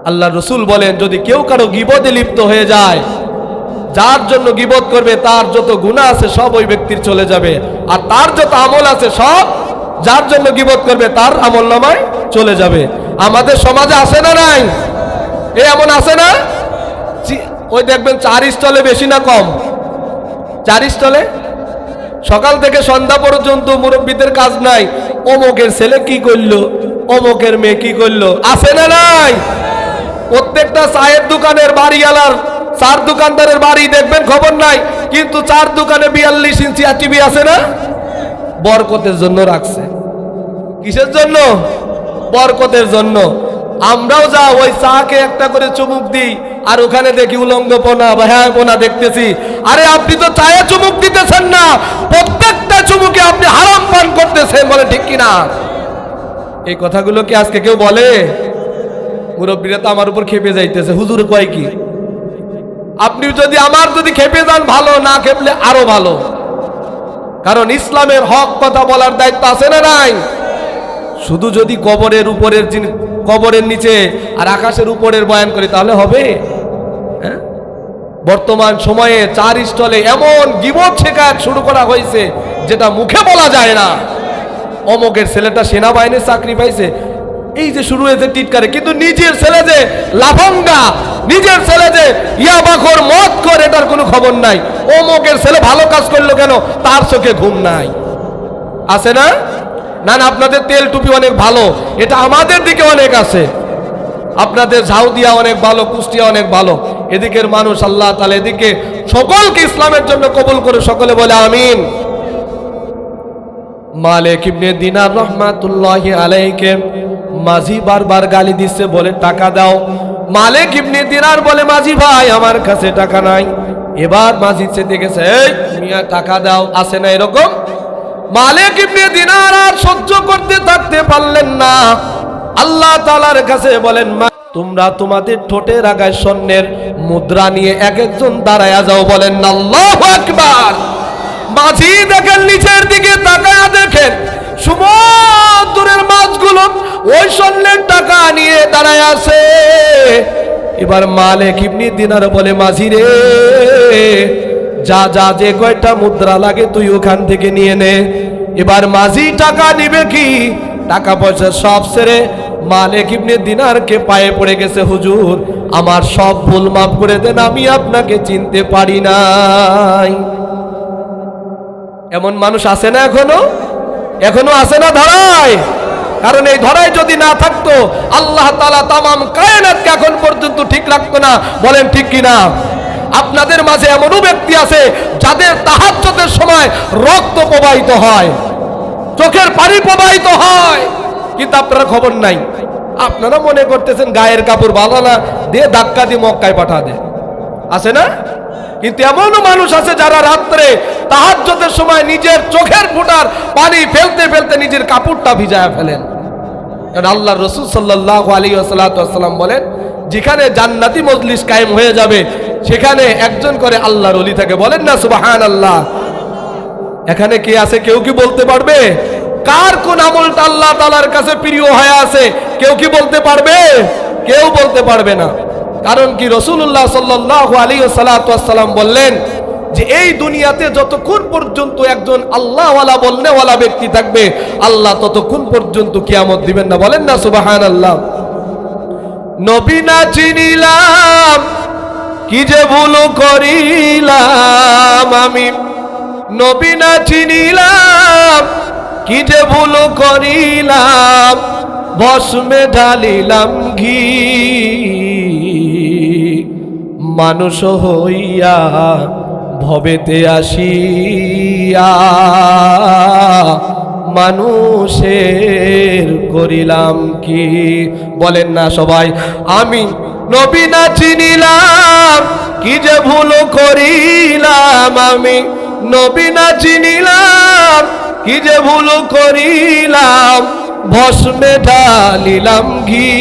আল্লাহ রাসূল বলেন, যদি কেউ কারো গীবতে লিপ্ত হয়ে যায়, যার জন্য গীবত করবে তার যত গুনাহ আছে সব ওই ব্যক্তির চলে যাবে, আর তার যত আমল আছে সব যার জন্য গীবত করবে তার আমলনামায় চলে যাবে। আমাদের সমাজে আছে না নাই? এমন আছে না? ওই দেখবেন 4 স্টলে বেশি না কম? 4 স্টলে সকাল থেকে সন্ধ্যা পর্যন্ত মুরব্বীদের কাজ নাই। অমুকের ছেলে কি করলো, অমুকের মেয়ে কি করলো, আছে না নাই? প্রত্যেকটা চায়ের দোকানের বাড়িওয়ালার, 4 দোকানদারের বাড়ি দেখবেন খবর নাই, কিন্তু 4 দোকানে 42 ইঞ্চি টিভি আছে না? বরকতের জন্য রাখছে। কিসের জন্য? বরকতের জন্য। আমরাও যা ওই চাকে একটা করে চুমুক দিই, আর ওখানে দেখি উলঙ্গপনা বা হ্যাঁপনা দেখতেছি। আরে আপনি তো চায়ে চুমুক দিতেছেন না, প্রত্যেকটা চুমুকে আপনি হারাম পান করতেছেন। বলে ঠিক কিনা? এই কথাগুলো কি আজকে কেউ বলে? মুরব্বীরা তো আমার উপর খেপে যাইতেছে, হুজুর কয় কি? আপনি যদি খেপে যান ভালো, না খেপলে আরো ভালো। কারণ ইসলামের হক কথা বলার দায়িত্ব আছে না নাই? শুধু যদি কবরের উপরের কবরের নিচে আর আকাশের উপরের বয়ান করি তাহলে হবে? হ্যাঁ, বর্তমান সময়ে 4 স্টলে এমন গীবত শেখায় শুরু করা হয়েছে যেটা মুখে বলা যায় না। অমুকের ছেলেটা সেনাবাহিনীর চাকরি পাইছে, এই যে শুরু হয়েছে টিটকারে, কিন্তু নিজের ছেলে যে লাফাঙ্গা, নিজের ছেলে যে ইয়াবাখোর মদ করে, এটার কোনো খবর নাই। অমুকের ছেলে ভালো কাজ করলো কেন, তার চোখে ঘুম নাই। আছে না? না না, আপনাদের তেল টুপি অনেক ভালো, এটা আমাদের দিকে অনেক আছে। আপনাদের ঝাউদিয়া অনেক ভালো, কুষ্টিয়া অনেক ভালো, এদিকের মানুষ আল্লাহ তাআলা এদিকে সকলকে ইসলামের জন্য কবুল করে, সকলে বলে আমিন। মালিক ইবনে দিনার রহমাতুল্লাহি আলাইহিকে মাঝি বারবার গালি দিচ্ছে, বলে টাকা দাও। মালিক ইবনে দিনার বলে মাঝি ভাই আমার কাছে টাকা নাই। এবার মাঝি চেতে গেছে, এই মিয়া টাকা দাও, আছে না এরকম? মালিক ইবনে দিনার আর সহ্য করতে থাকতে পারলেন না, আল্লাহ তাআলার কাছে বলেন, তোমরা তোমাদের ঠোঁটের আগায় স্বর্ণের মুদ্রা নিয়ে এক একজন দাঁড়ায়া যাও, বলেন আল্লাহু আকবার। মাঝি দেখেন নিচের দিকে তাকায়া দেখেন সমুদ্রের মাছগুলো ওই স্বর্ণের টাকা নিয়ে দাঁড়ায় আছে। এবার মালিক ইবনে দিনার বলে, মাঝি রে যা যা, যে কয়টা মুদ্রা লাগে তুই ওখান থেকে নিয়ে নে। এবার মাঝি টাকা নিবে কি, টাকা পয়সা সব ছেড়ে মালিক ইবনে দিনারকে পায়ে পড়ে গেছে, হুজুর আমার সব ভুল মাফ করে দেন, আমি আপনাকে চিনতে পারি নাই। এমন মানুষ আছে না এখনো? এখনো আছে না ধরায়? কারণ এই ধরায় যদি না থাকতো আল্লাহ তাআলা তামাম কায়নাতকে এখন পর্যন্ত ঠিক রাখতো না, বলেন ঠিক কিনা? আপনাদের মাঝে এমনও ব্যক্তি আছে যাদের তাহাজ্জুদের সময় রক্ত প্রবাহিত হয়, চোখের পানি প্রবাহিত হয়, কিন্তু আপনারা খবর নাই। আপনারা মনে করতেছেন গায়ের কাপড় ভালো না, দিয়ে ধাক্কা দিয়ে মক্কায় পাঠা দেয়, আছে না? কিন্তু এমনও মানুষ আছে যারা রাত্রে তাহাজ্জুদের সময় নিজের চোখের ফোঁটার পানি ফেলতে ফেলতে নিজের কাপড়টা ভিজায় ফেলেন। কারণ আল্লাহর রাসূল সাল্লাল্লাহু আলাইহি ওয়াসাল্লাম বলেন, যেখানে জান্নাতি মজলিস কায়েম হয়ে যাবে সেখানে একজন করে আল্লাহর ওলি থাকে, বলেন না সুবহানাল্লাহ। এখানে কে আছে কেউ কি বলতে পারবে? কার কোন আমলটা আল্লাহ তাআলার কাছে প্রিয় হয়ে আছে কেউ কি বলতে পারবে? কেউ বলতে পারবে না। কারণ কি, রাসূলুল্লাহ সাল্লাল্লাহু আলাইহি ওয়াসাল্লাম বললেন যে এই দুনিয়াতে যতক্ষণ পর্যন্ত একজন আল্লাহওয়ালা বলনেওয়ালা ব্যক্তি থাকবে আল্লাহ ততক্ষণ পর্যন্ত কিয়ামত দিবেন না, বলেন না সুবহানাল্লাহ। নবী না চিনিলাম কি যে ভুল করিলাম আমি, নবী না চিনিলাম কি যে ভুল করিলাম, ভস্মে ঢালিলাম ঘি, মানুষ হইয়া ভবেতে আসিয়া মানুষের করিলাম কি, বলেন না সবাই। আমি নবী না চিনিলাম কি যে ভুল করিলাম, আমি নবী না চিনিলাম কি যে ভুল করিলাম, ভস্মে ঢালিলাম ঘি,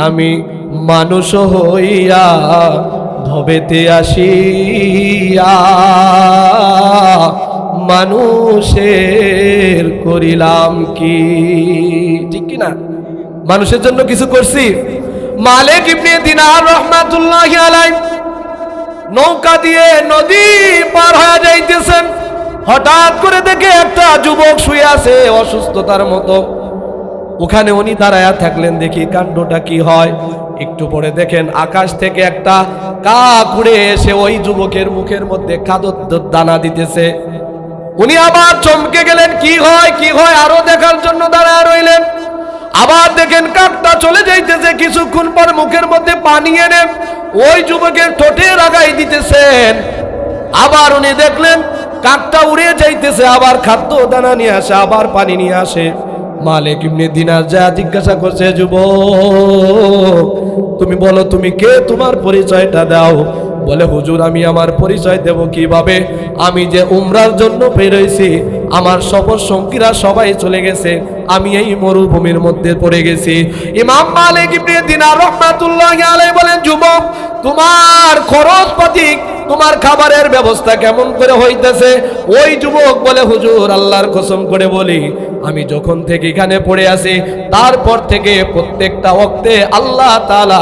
আমি মানুষ হইয়া ভবেতে আসিয়া মানুষের করিলাম কি, ঠিক কিনা? মানুষের জন্য কিছু করছি। মালিক ইবনে দিনার রহমাতুল্লাহি আলাইহি নৌকা দিয়ে নদী পার হয়ে যাইতেছেন, হঠাৎ করে দেখে একটা যুবক শুয়ে আছে অসুস্থতার মতো। ওখানে উনি দাঁড়ায়া থাকলেন, দেখি কাণ্ডটা কি হয়। একটু পরে দেখেন আকাশ থেকে একটা কাক উড়ে এসে ওই যুবকের মুখের মধ্যে খাদ্যের দানা দিতেছে। উনি আবার চমকে গেলেন, কি হয় কি হয়, আরো দেখার জন্য দাঁড়ায় রইলেন। আবার দেখেন কাকটা চলে যাইতেছে, কিছুক্ষণ পর মুখের মধ্যে পানি এনে ওই যুবকের ঠোঁটে লাগাই দিতেছেন। আবার উনি দেখলেন কাকটা উড়ে যাইতেছে, আবার খাদ্য দানা নিয়ে আসে, আবার পানি নিয়ে আসে। মালিক ইবনে দিনার যা জিজ্ঞাসা করছে, যুবক তুমি বলো তুমি কে, তোমার পরিচয়টা দাও। বলে, হুজুর আমি আমার পরিচয় দেব কিভাবে, আমি যে উমরার জন্য বেরোইছি, আমার সফর সঙ্গীরা সবাই চলে গেছে, আমি এই মরুভূমির মধ্যে পড়ে গেছি। ইমাম মালিক ইবনে দিনার রাহমাতুল্লাহি আলাইহি বলেন, যুবক তোমার খরচপাতি, তোমার খাবারের ব্যবস্থা কেমন করে হইতেছে? ওই যুবক বলে, হুজুর আল্লাহর কসম করে বলি, আমি যখন থেকে এখানে পড়ে আছি তারপর থেকে প্রত্যেকটা ওয়াক্তে আল্লাহ তাআলা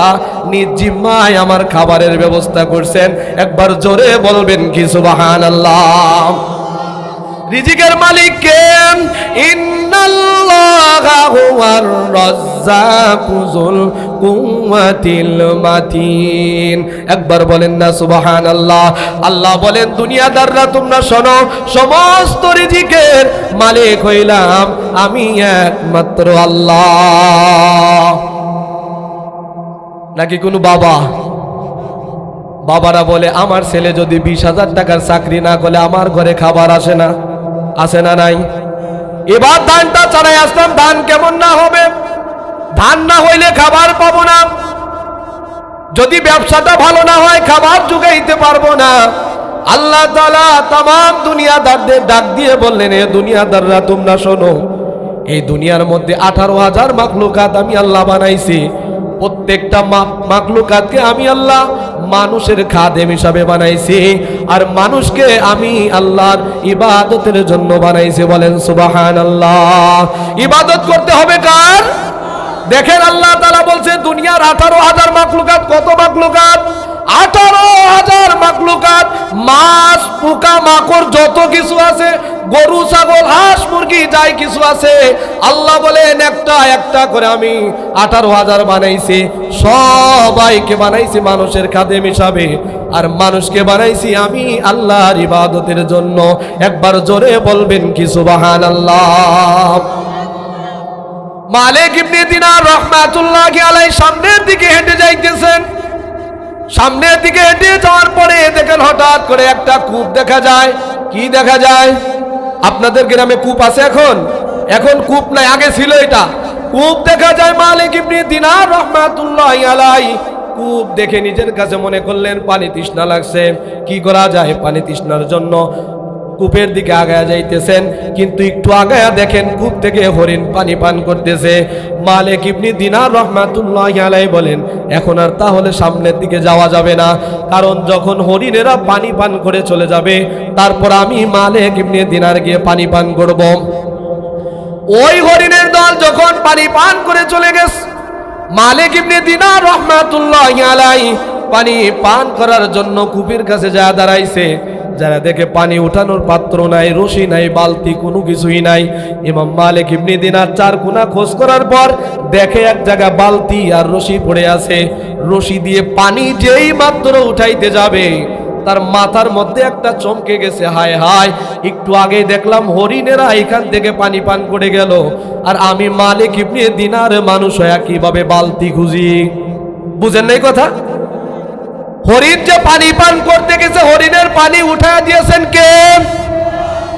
নিজ জিম্মায় আমার খাবারের ব্যবস্থা করছেন। একবার জোরে বলবেন কি সুবহানাল্লাহ। রিজিকের মালিক কে? ইন্নাল্লাহা হুয়ার রাজ্জাকু যুল কুওয়াতিল মাতিন। একবার বলেন না সুবহানাল্লাহ। আল্লাহ বলেন, দুনিয়াদাররা তোমরা শোনো, সমস্ত রিজিকের মালিক হইলাম আমি একমাত্র আল্লাহ। নাকি কোনো বাবারা বলে, আমার ছেলে যদি 20,000 টাকার চাকরি না করলে আমার ঘরে খাবার আসে না, আসে না নাই? এবার ধানটা চালাই আসলাম, ধান কেমন না হবে? ধান না হইলে খাবার পাবো না। যদি ব্যবসাটা ভালো না হয় খাবার জোগাইতে পারবো না। আল্লাহ তাআলা তামাম দুনিয়াদারদের ডাক দিয়ে বললেন, এ দুনিয়াদাররা তোমরা শোনো, এই দুনিয়ার মধ্যে 18,000 মাখলুকাত আমি আল্লাহ বানাইছি। প্রত্যেকটা মাখলুকাতকে আমি আল্লাহ মানুষের খাদেম হিসাবে বানাইছি, আর মানুষকে আমি আল্লাহর ইবাদতের জন্য বানাইছি। বলেন সুবহানাল্লাহ। ইবাদত করতে হবে কার? দেখেন আল্লাহ তাআলা বলছে দুনিয়ার 18,000 মাখলুকাত। কত মাখলুকাত? 18,000 মাখলুকাত। মাছ, পোকা মাকড় যত কিছু আছে, গরু ছাগল হাঁস মুরগি যাই কিছু আছে, আল্লাহ বলেন একটা একটা করে আমি 18,000 বানাইছি। সবাইকে বানাইছি মানুষের খাদেম হিসাবে, আর মানুষকে বানাইছি আমি আল্লাহর ইবাদতের জন্য। একবার জোরে বলবেন কি সুবহানাল্লাহ। মালিক ইবনে দিনার রাহমাতুল্লাহি আলাইহি সামনের দিকে হেঁটে যাইতেছেন। সামনের দিকে হেঁটে যাওয়ার পরে দেখেন হঠাৎ করে একটা কূপ দেখা যায়। কি দেখা যায়? আপনাদের গ্রামে কূপ আছে এখন? এখন কূপ নাই, আগে ছিল এটা। কূপ দেখা যায়। মালিক ইবনে দিনার রাহমাতুল্লাহি আলাইহি কূপ দেখে নিজের কাছে মনে করলেন পানি তৃষ্ণা লাগছে, কি করা যায়? পানি তৃষ্ণার জন্য কূপের দিকে আগায়া যাইতেছেন, কিন্তু একটু আগায়া দেখেন কূপ থেকে হরিণ পানি পান করতেছে। মালিক ইবনে দিনার রাহমাতুল্লাহি আলাইহি বলেন, এখন আর তাহলে সামনের দিকে যাওয়া যাবে না, কারণ যখন হরিণেরা পানি পান করে চলে যাবে তারপর আমি মালিক ইবনে দিনার গিয়ে পানি পান করব। ওই হরিণের দল যখন পানি পান করে চলে গেছে, মালিক ইবনে দিনার রাহমাতুল্লাহি আলাইহি পানি পান করার জন্য কূপের কাছে যা দাঁড়াইছে। যারা দেখে পানি উঠানোর পাত্র নাই, রশি নাই, বালতি, কোনো কিছুই নাই। ইমাম মালিক ইবনে দিনার 4 কোণা খোঁজ করার পর দেখে এক জায়গা বালতি আর রশি পড়ে আছে। রশি দিয়ে পানি যেই মাত্র উঠাইতে যাবে তার মাথার মধ্যে একটা চমকে গেছে, হায় হায়, একটু আগে দেখলাম হরিণেরা এখান থেকে পানি পান করে গেল, আর আমি মালিক ইবনে দিনার মানুষ হয়ে কিভাবে বালতি খুঁজি? বুঝেন নাই কথা? হরিণ যে পানি পান করতে গেছে, হরিণের পানি উঠায় দিয়েছেন কে?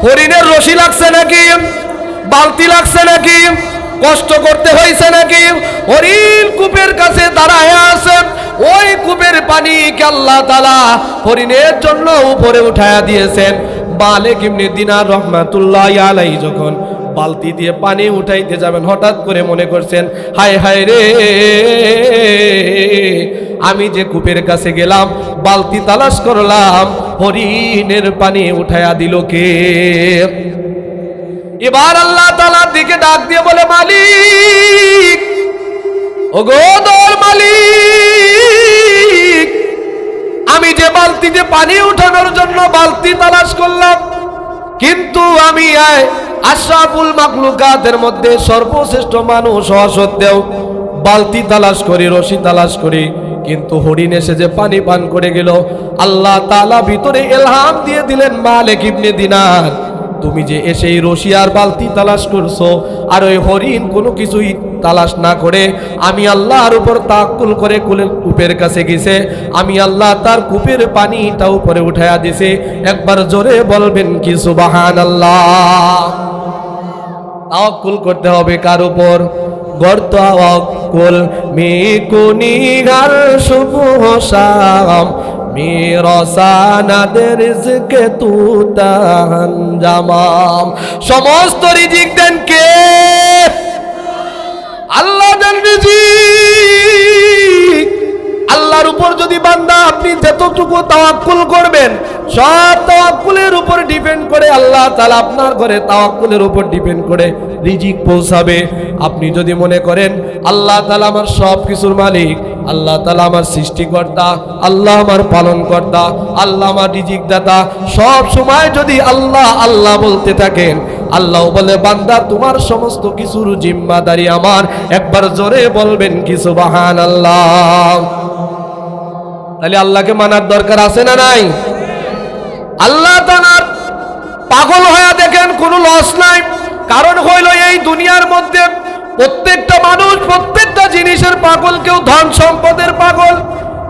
হরিণের রশি লাগছে নাকি? বালতি লাগছে নাকি? কষ্ট করতে হয়েছে নাকি? হরিণ কূপের কাছে দাঁড়ায় আছে, ওই কূপের পানি কে আল্লাহ তাআলা হরিণের জন্য উপরে উঠায়া দিয়েছেন। মালিক ইবনে দিনার রাহমাতুল্লাহি আলাইহি যখন বালতি দিয়ে পানি উঠাইতে যাবেন, হঠাৎ করে মনে করছেন, হায় হায় রে, আমি যে কূপের কাছে গেলাম, বালতি তালাশ করলাম, হরিণের পানি উঠায়া দিল কে? এবার আল্লাহ তাআলার দিকে ডাক দিয়ে বলে, মালিক, ওগো দর মালিক, আমি যে বালতিতে পানি উঠানোর জন্য বালতি তালাশ করলাম, কিন্তু আমি আশরাফুল মাখলুকাতের মধ্যে সর্বশ্রেষ্ঠ মানুষ হওয়া সত্ত্বেও বালতি তালাশ করি, রশি তালাশ করি, কিন্তু হরিণ এসে যে পানি পান করে গেল। আল্লাহ তাআলা ভিতরে ইলহাম দিয়ে দিলেন, মালিক ইবনে দিনার, তুমি যে এসে রশি আর বালতি তালাশ করছো, আর ওই হরিণ কোনো কিছুই তালাশ না করে আমি আল্লাহর উপর তাওয়াক্কুল করে কূপের কাছে গেছে, আমি আল্লাহ তার কূপের পানিটা উপরে উঠায়া দিছে। একবার জোরে বলবেন কি সুবহানাল্লাহ। তাওয়াক্কুল করতে হবে কার উপর? গর্ত তাওয়াক্কুল মিকুনি গার সুবহ শাম মিরসানাদের রিজকে তুতান জামাম। সমস্ত রিজিক দেন কে? আল্লাহ দেন রিজিক। আল্লাহর উপর যদি বান্দা আপনি যতটুকু তাওয়াক্কুল করবেন, সব তাওয়াক্কুলের উপর ডিপেন্ড করে আল্লাহ তাআলা আপনার ঘরে তাওয়াক্কুলের উপর ডিপেন্ড করে রিজিক পৌঁছাবে। আপনি যদি মনে করেন আল্লাহ তাআলা আমার সব কিছুর মালিক, আল্লাহ তাআলা আমার সৃষ্টিকর্তা, আল্লাহ আমার পালনকর্তা, আল্লাহ আমার রিজিক দাতা, সব সময় যদি আল্লাহ আল্লাহ বলতে থাকেন, আল্লাহ বলে বান্দা তোমার সমস্ত কিছুর জিম্মাদারি আমার। একবার জোরে বলবেন কি সুবহানাল্লাহ। তাহলে আল্লাহকে মানার দরকার আছে না নাই? আল্লাহ তাআলার পাগল হয়ে দেখেন কোনো লস নাই। কারণ হইল এই দুনিয়ার মধ্যে প্রত্যেকটা মানুষ প্রত্যেকটা জিনিসের পাগল। কেউ ধন সম্পদের পাগল,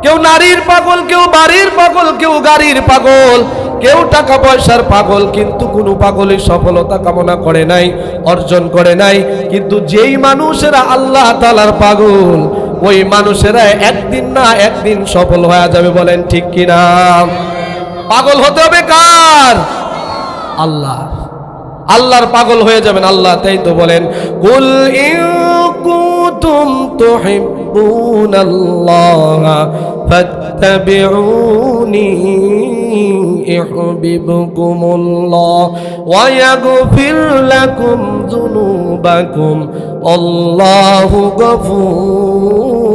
কেউ নারীর পাগল, কেউ বাড়ির পাগল, কেউ গাড়ির পাগল, কেউ টাকা পয়সার পাগল। কিন্তু কোনো পাগলই সফলতা কামনা করে নাই, অর্জন করে নাই। কিন্তু যেই মানুষেরা আল্লাহ তাআলার পাগল, ওই মানুষেরা একদিন না একদিন সফল হয়ে যাবে। বলেন ঠিক কিনা? পাগল হতে হবে কার? আল্লাহ। আল্লাহর পাগল হয়ে যাবেন। আল্লাহ তাই তো বলেন, কুল ইন কুনতুম তুহিব্বুনাল্লাহা ফাত্তাবিউনি ইউহিব্বুকুমুল্লাহ ওয়া ইয়াগফির লাকুম যুনুবাকুম আল্লাহু গফুরুর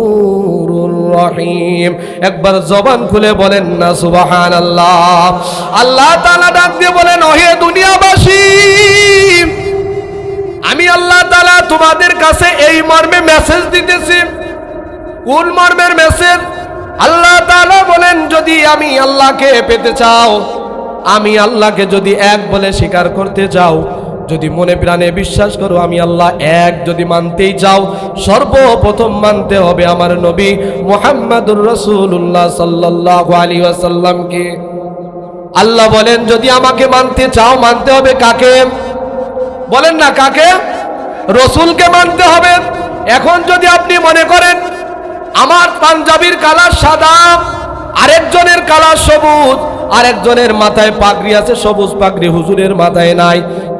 রহিম। একবার জবান খুলে বলেন না সুবহানাল্লাহ। আল্লাহ তাআলা ডাক দিয়ে বলেন, ওহে দুনিয়াবাসী, আমি আল্লাহ তাআলা তোমাদের কাছে এই মর্মে মেসেজ দিতেছি। কোন মর্মের মেসেজ? আল্লাহ তাআলা বলেন, যদি আমি আল্লাহকে পেতে চাও, আমি আল্লাহকে যদি এক বলে স্বীকার করতে চাও, যদি মনে প্রাণে বিশ্বাস করো আমি আল্লাহ এক যদি মানতেই চাও, সর্বপ্রথম মানতে হবে আমার নবী মুহাম্মদুর রাসূলুল্লাহ সাল্লাল্লাহু আলাইহি ওয়াসাল্লামকে। আল্লাহ বলেন, যদি আমাকে মানতে চাও মানতে হবে কাকে? বলেন না কাকে? রসুলকে মানতে হবে। এখন যদি আপনি মনে করেন আমার পাঞ্জাবির কালার সাদা, আরেকজনের কালার সবুজ, আরেকজনের মাথায় পাগড়ি আছে সবুজ পাগড়ি, হুজুরের মাথায় নাই,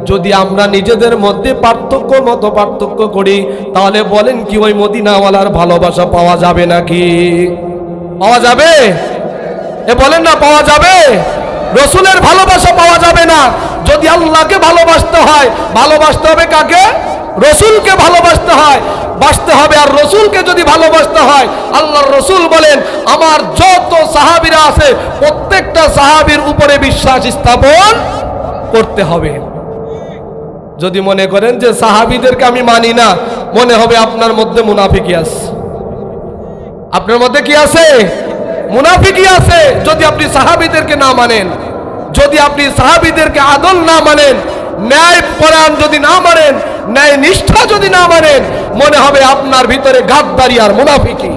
যদি আমরা নিজেদের মধ্যে পার্থক্য করি, তাহলে বলেন কি ওই মদিনাওয়ালার ভালোবাসা পাওয়া যাবে নাকি? পাওয়া যাবে? এ বলেন না পাওয়া যাবে? রসুলের ভালোবাসা পাওয়া যাবে না। যদি আল্লাহকে ভালোবাসতে হয়, ভালোবাসতে হবে কাকে? রসুলকে ভালোবাসতে হয়, বাসতে হবে। আর রসুলকে যদি ভালোবাসতে হয়, আল্লাহর রসুল বলেন আমার যত সাহাবীরা আছে প্রত্যেকটা সাহাবীর উপরে বিশ্বাস স্থাপন করতে হবে। যদি মনে করেন যে সাহাবীদেরকে আমি মানি না, মনে হবে আপনার মধ্যে মুনাফিকি আছে। আপনার মধ্যে কি আছে? মুনাফিকি আছে। যদি আপনি সাহাবীদেরকে না মানেন, যদি আপনি সাহাবীদেরকে আদল না মানেন, ন্যায় পরায়ণ যদি না মানেন, ন্যায় নিষ্ঠা যদি না মানেন, মনে হবে আপনার ভিতরে গাদ্দারি আর মুনাফিকি।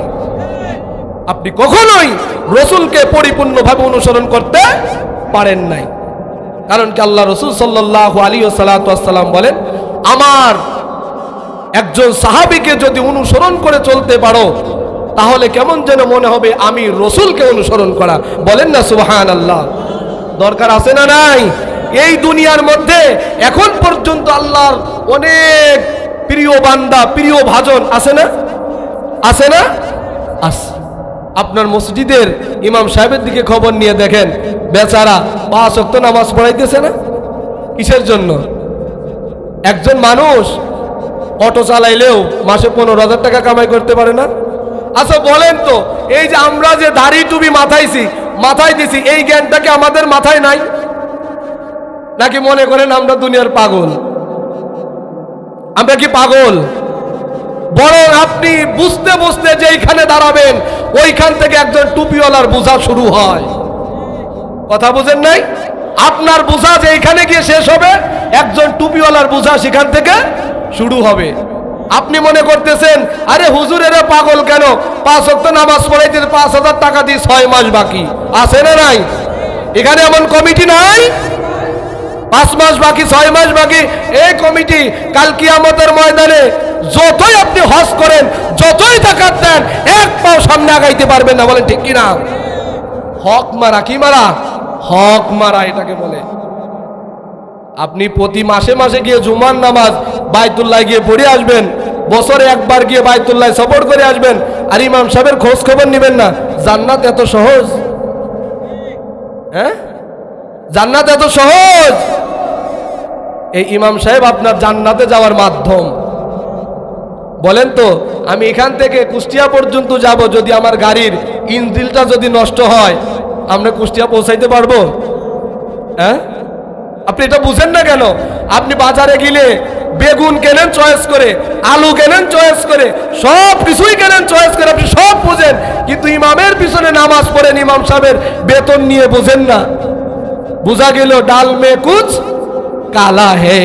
আপনি কখনোই রসুলকে পরিপূর্ণভাবে অনুসরণ করতে পারেন নাই। কারণ কি আল্লাহ রসুল সাল্লাল্লাহু আলাইহি ওয়াসাল্লাম বলেন, আমার একজন সাহাবীকে যদি অনুসরণ করে চলতে পারো, তাহলে কেমন যেন মনে হবে আমি রসুলকে অনুসরণ করা। বলেন না সুবহানাল্লাহ। দরকার আছে না নাই? এই দুনিয়ার মধ্যে এখন পর্যন্ত আল্লাহর অনেক প্রিয় বান্দা, প্রিয় ভাজন আছে না? আছে না? আছে। আপনার মসজিদের ইমাম সাহেবের দিকে খবর নিয়ে দেখেন, বেচারা 5 ওয়াক্ত নামাজ পড়াইতেছে না। কিসের জন্য? একজন মানুষ অটো চালাইলেও মাসে 15,000 টাকা কামাই করতে পারে না। আচ্ছা বলেন তো, এই যে আমরা যে দাড়ি টুপি মাথায় দিছি, এই জ্ঞানটাকে আমাদের মাথায় নাই? নাকি মনে করেন আমরা দুনিয়ার পাগল? আমরা কি পাগল? বরং আপনি বুঝতে বুঝতে যেইখানে দাঁড়াবেন, ওইখান থেকে একজন টুপিওয়ালার বোঝা শুরু হয়। কথা বুঝেন নাই? আপনার বোঝা যেইখানে গিয়ে শেষ হবে, একজন টুপিওয়ালার বোঝা সেখান থেকে শুরু হবে। আপনি মনে করতেছেন আরে হুজুর এরা পাগল কেন, 5 ওয়াক্ত নামাজ পড়াইতে 5,000 টাকা দিয়ে 6 মাস বাকি আছে না নাই? এখানে এমন কমিটি নাই? 5 মাস বাকি, 6 মাস বাকি। এই কমিটি কাল কিয়ামতের ময়দানে যতই আপনি হজ করেন, যতই যাকাত দেন, এক পাও সামনে আগাইতে পারবেন না। বলেন ঠিক কিনা? হক মারা। কি মারা? হক মারা এটাকে বলে। আপনি প্রতি মাসে মাসে গিয়ে জুমার নামাজ বাইতুল্লাহ গিয়ে পড়ে আসবেন, বছরে একবার গিয়ে বাইতুল্লাহ সফর করে আসবেন, আর ইমাম সাহেবের খোঁজ খবর নেবেন না। জান্নাত এত সহজ? হ্যাঁ, জান্নাত এত সহজ? এই ইমাম সাহেব আপনার জান্নাতে যাওয়ার মাধ্যম। বলেন তো, আমি এখান থেকে কুষ্টিয়া পর্যন্ত যাব, যদি আমার গাড়ির ইঞ্জিনটা যদি নষ্ট হয়, আমরা কুষ্টিয়া পৌঁছাইতে পারবো? হ্যাঁ, আপনি এটা বুঝেন না কেন? আপনি বাজারে গেলে বেগুন কেনেন চয়েস করে, আলু কেনেন চয়েস করে, সব কিছুই কেনেন চয়েস করে, আপনি সব বুঝেন, কিন্তু ইমামের পিছনে নামাজ পড়েন, ইমাম সাহেবের বেতন নিয়ে বুঝেন না। বুঝা গেল ডাল মে কুছ কালা হে।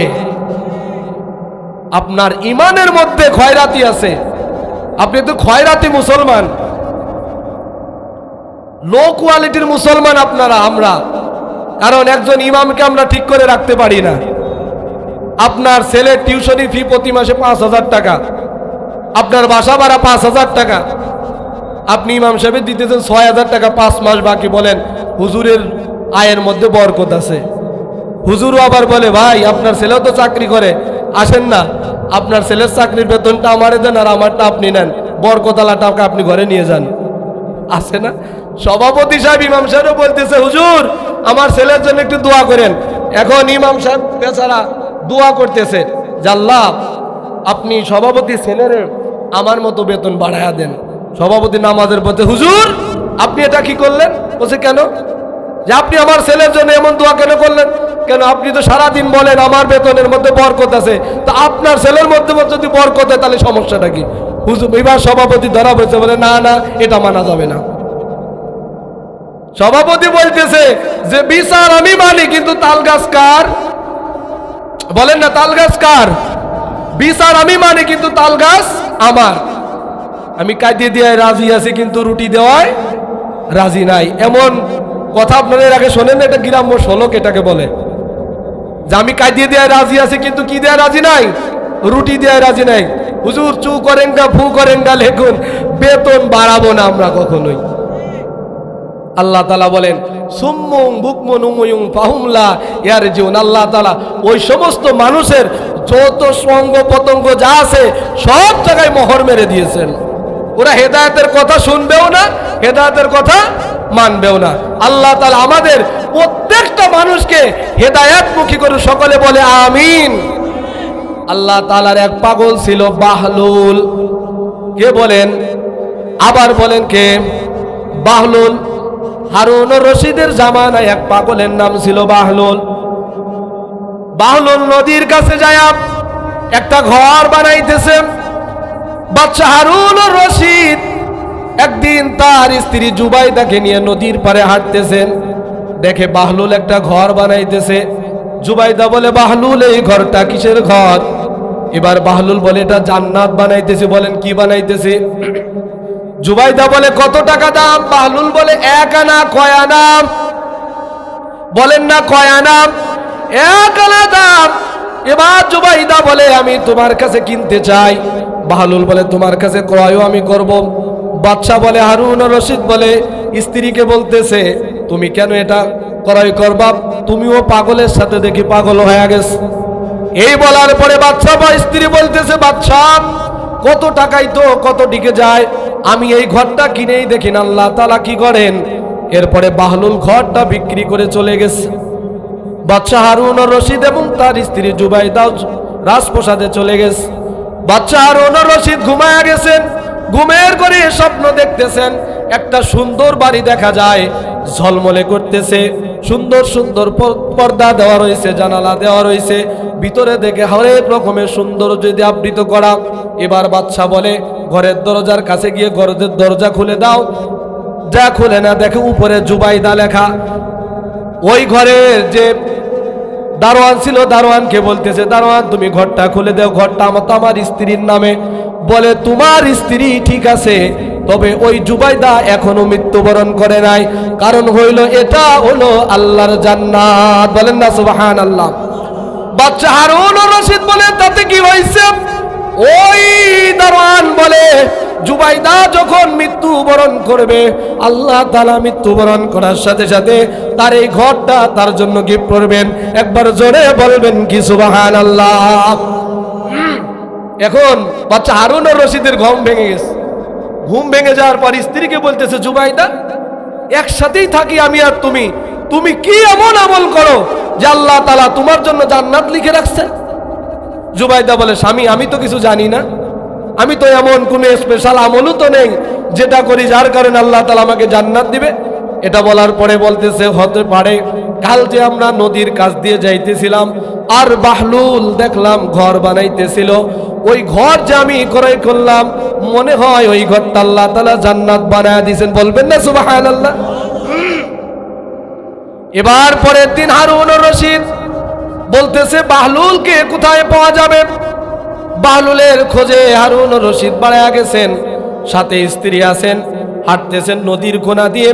আপনার ইমানের মধ্যে খয়রাতি আছে। আপনি তো খয়রাতি মুসলমান, লো কোয়ালিটির মুসলমান আপনারা, আমরা। কারণ একজন ইমামকে আমরা ঠিক করে রাখতে পারি না। আপনার ছেলের টিউশনি ফি প্রতি মাসে 5,000 টাকা, আপনার বাসা ভাড়া 5,000 টাকা, আপনি ইমাম সাহেবের দিতেছেন 6,000 টাকা, 5 মাস বাকি। বলেন হুজুরের আয়ের মধ্যে বরকত আছে? হুজুরও আবার বলে, ভাই আপনার ছেলেও তো চাকরি করে, আসেন না, আপনার ছেলের চাকরির বেতনটা আমারে দেন আর আমারটা আপনি নেন, বরকতালা টাকা আপনি ঘরে নিয়ে যান। আছে না? সভাপতি সাহেব ইমাম সাহেবও বলতেছে, হুজুর আমার ছেলের জন্য একটু দোয়া করেন। এখন ইমাম সাহেব বেচারা দোয়া করতেছে, আল্লাহ আপনি সভাপতি ছেলের আমার মতো বেতন বাড়ায়া দেন। সভাপতি নামাজের পথে, হুজুর আপনি এটা কি করলেন? বলছে কেন? যে আপনি আমার ছেলের জন্য এমন দোয়া কেন করলেন? কেন, আপনি তো সারাদিন বলেন আমার বেতনের মধ্যে বরকত আছে, তো আপনার ছেলের মধ্যে যদি বরকত হয় তাহলে সমস্যাটা কি? হুজুর এবার সভাপতি ধরা পড়েছে, বলে না না, এটা মানা যাবে না। সভাপতি বলতেছে যে বিচার আমি মানি, কিন্তু তাল গাছ কার? বলেন না, তাল গাছ কার? বিচার আমি মানি, কিন্তু তাল গাছ আমার। আমি কাঁদিয়ে দেওয়ায় রাজি আছি, কিন্তু রুটি দেওয়ায় রাজি নাই। এমন কথা আপনাদের আগে শোনেন না? এটা গ্রাম্য শ্লোক, এটাকে বলে যে আমি কাঁদিয়ে দেওয়ায় রাজি আছি, কিন্তু কি দেওয়ায় রাজি নাই? রুটি দেওয়ায় রাজি নাই। হুজুর চু করেন গা, ফু করেন গা, লেখুন, বেতন বাড়াবো না আমরা কখনোই। আল্লাহ তাআলা বলেন সুম্মুং বুকমুন উমুয়ুং ফাহুমলা ইয়ারজিউন। আল্লাহ তাআলা ওই সমস্ত মানুষের যত সঙ্গ পতঙ্গ যা আছে সব জায়গায় মোহর মেরে দিয়েছেন। ওরা হেদায়েতের কথা শুনবেও না, হেদায়েতের কথা মানবেও না। আল্লাহ তাআলা আমাদের প্রত্যেকটা মানুষকে হেদায়েতমুখী করে, সকলে বলে আমিন। আল্লাহ তাআলার এক পাগল ছিল বাহলুল। কে বলেন? আবার বলেন কে? বাহলুল। হারুন রশিদের জামানায় এক পাগলের নাম ছিল বাহলুল। বাহলুল নদীর কাছে যায় একটা ঘর বানাইতেছে। বাদশা হারুন রশিদ একদিন তার স্ত্রী জুবাইদাকে নিয়ে নদীর পারে হাঁটতেছেন, দেখে বাহলুল একটা ঘর বানাইতেছে। জুবাইদা বলে, বাহলুল এই ঘরটা কিসের ঘর? এবার বাহলুল বলে, এটা জান্নাত বানাইতেছে। বলেন কি বানাইতেছে? জুবাইদা বলে, কত টাকা দাম? বাহলুল বলে, 1 আনা। কয় আনা? বলেন না, কয় আনা? 1 আনা দাম। এবার জুবাইদা বলে, আমি তোমার কাছে কিনতে চাই। বাহলুল বলে, তোমার কাছে ক্রয়ও আমি করব। বাদশা বলে, হারুন রশিদ বলে স্ত্রীকে বলতেছে, তুমি কেন এটা ক্রয় করবা? তুমিও পাগলের সাথে দেখি পাগল হয়ে গেছে। এই বলার পরে বাদশা বা স্ত্রী বলতেছে, বাদশা কত টাকাই তো কত দিকে যায়, আমি এই ঘরটা কিনেই দেখি না আল্লাহ তাআলা কি করেন। এরপরে বাহলুল ঘরটা বিক্রি করে চলে গেছে। বাদশা হারুন রশিদ এবং তার স্ত্রী জুবাইদা রাজপ্রাসাদে চলে গেছে। বাদশা হারুন রশিদ ঘুমায়া গেছেন। ঘুমের ঘরে স্বপ্ন দেখতেছেন, একটা সুন্দর বাড়ি দেখা যায়, ঝলমলে করতেছে, সুন্দর সুন্দর পর্দা দেওয়া রয়েছে, জানালা দেওয়া রয়েছে, ভিতরে দেখে হরেক রকমের সৌন্দর্য দিয়ে আবৃত করা। এবার বাদশা বলে, ঘরের দরজার কাছে গিয়ে ঘরের দরজা খুলে দাও। যা খুলে না দেখে উপরে জুবাইদা লেখা। ওই ঘরের যে দারোয়ান ছিল, দারোয়ানকে বলতেছে, দারোয়ান তুমি ঘরটা খুলে দাও, ঘরটা আমার স্ত্রীর নামে। বলে, তোমার স্ত্রী ঠিক আছে, তবে ওই জুবাইদা এখনো মৃত্যুবরণ করে নাই, কারণ হইল এটা হলো আল্লাহর জান্নাত। বলেন না সুবহানাল্লাহ। বাদশা হারুন রশিদ বলে, তাতে কি হয়েছে? ওই দারোয়ান বলে, জুবাইদা যখন মৃত্যুবরণ করবে, আল্লাহ তাআলা মৃত্যুবরণ করার সাথে সাথে তার এই ঘরটা তার জন্য গিফট করবেন। একবার জোরে বলবেন কি সুবহানাল্লাহ। এখন বাদশা হারুন রশিদের ঘুম ভেঙে গেছে। ঘুম ভেঙে যাওয়ার পর স্ত্রীকে বলতেছে, জুবাইদা, একসাথেই থাকি আমি আর তুমি, তুমি কি এমন আমল করো যে আল্লাহ তাআলা তোমার জন্য জান্নাত লিখে রাখছে? জুবাইদা বলে, স্বামী, আমি তো কিছু জানি না, আমি তো এমন কোনো স্পেশাল আমলও তো নেই যেটা করি যার কারণে আল্লাহ তাআলা আমাকে জান্নাত দিবে। এটা বলার পরে বলতেছে, হতে পারে কাল যে আমরা নদীর কাছ দিয়ে যাইতেছিলাম আর বাহলুল দেখলাম ঘর বানাইতেছিল, ওই ঘর যে আমি ক্রয় করলাম, মনে হয় ওই ঘরটা আল্লাহ তাআলা জান্নাত বানায় দিয়েছেন। বলবেন না সুবহানাল্লাহ? এবার পরের দিন হারুন রশিদ বলতেছে, বাহলুলকে কোথায় পাওয়া যাবে? বাহলুলের খোঁজে হারুন রশিদ বাড়ায়া গেছেন, সাথে স্ত্রী আছেন, হাঁটতেছেন নদীর কোনা দিয়ে,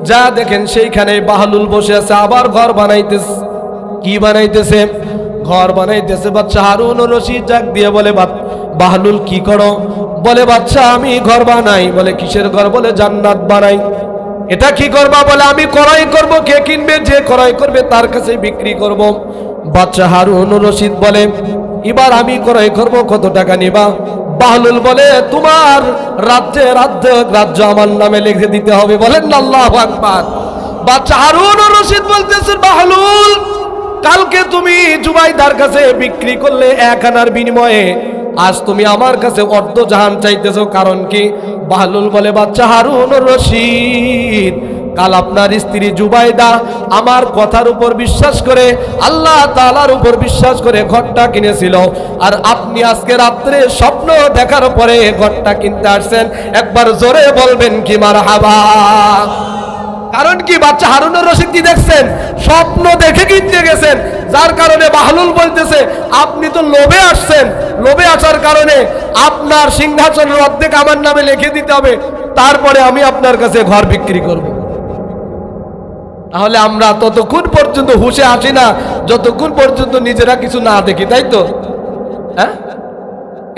যা দেখেন সেইখানে বাহলুল বসে আছে, আবার ঘর বানাইতেছে। কি বানাইতেছে? ঘর বানাইতেছে। বাচ্চা হারুন রশিদ ডাক দিয়ে বলে, বাহলুল কি করো? বলে, বাচ্চা আমি ঘর বানাই। বলে, কিসের ঘর? বলে, জান্নাত বানাই। এটা কি করবা? বলে, আমি ক্রয় করব। কে কিনবে? যে ক্রয় করবে তার কাছে বিক্রি করব। বাচ্চা হারুন রশিদ বলে, এবার আমি ক্রয় করব, কত টাকা নিবা? বাহলুল বলে, তোমার রাজ্য আমার নামে লিখে দিতে হবে। বলেন না আল্লাহু আকবার। বাচ্চা হারুন রশিদ বলতেছে, বাহলুল, কালকে তুমি জুবাইদার কাছে বিক্রি করলে 1 আনার বিনিময়ে, আজ তুমি আমার কাছে অর্ধ জাহান চাইতেছো, কারণ কি? বাহলুল বলে, বাচ্চা হারুন রশিদ, কাল আপনার স্ত্রী জুবাইদা আমার কথার উপর বিশ্বাস করে, আল্লাহ তাআলার উপর বিশ্বাস করে ঘরটা কিনেছিল, আর আপনি আজকে রাত্রে স্বপ্ন দেখার পরে ঘরটা কিনতে আসছেন। একবার জোরে বলবেন কি মারহাবা? কারণ কি? বাচ্চা হারুন রশিদ কি দেখছেন? স্বপ্ন দেখে কিনতে গেছেন, যার কারণে বাহলুল বলতেছে, আপনি তো লোভে আসছেন, লোভে আসার কারণে আপনার সিংহাসনের অর্ধেক আমার নামে লিখে দিতে হবে, তারপরে আমি আপনার কাছে ঘর বিক্রি করব। তাহলে আমরা ততক্ষণ পর্যন্ত হুঁশে আসি না যতক্ষণ পর্যন্ত নিজেরা কিছু না দেখি, তাই তো? হ্যাঁ,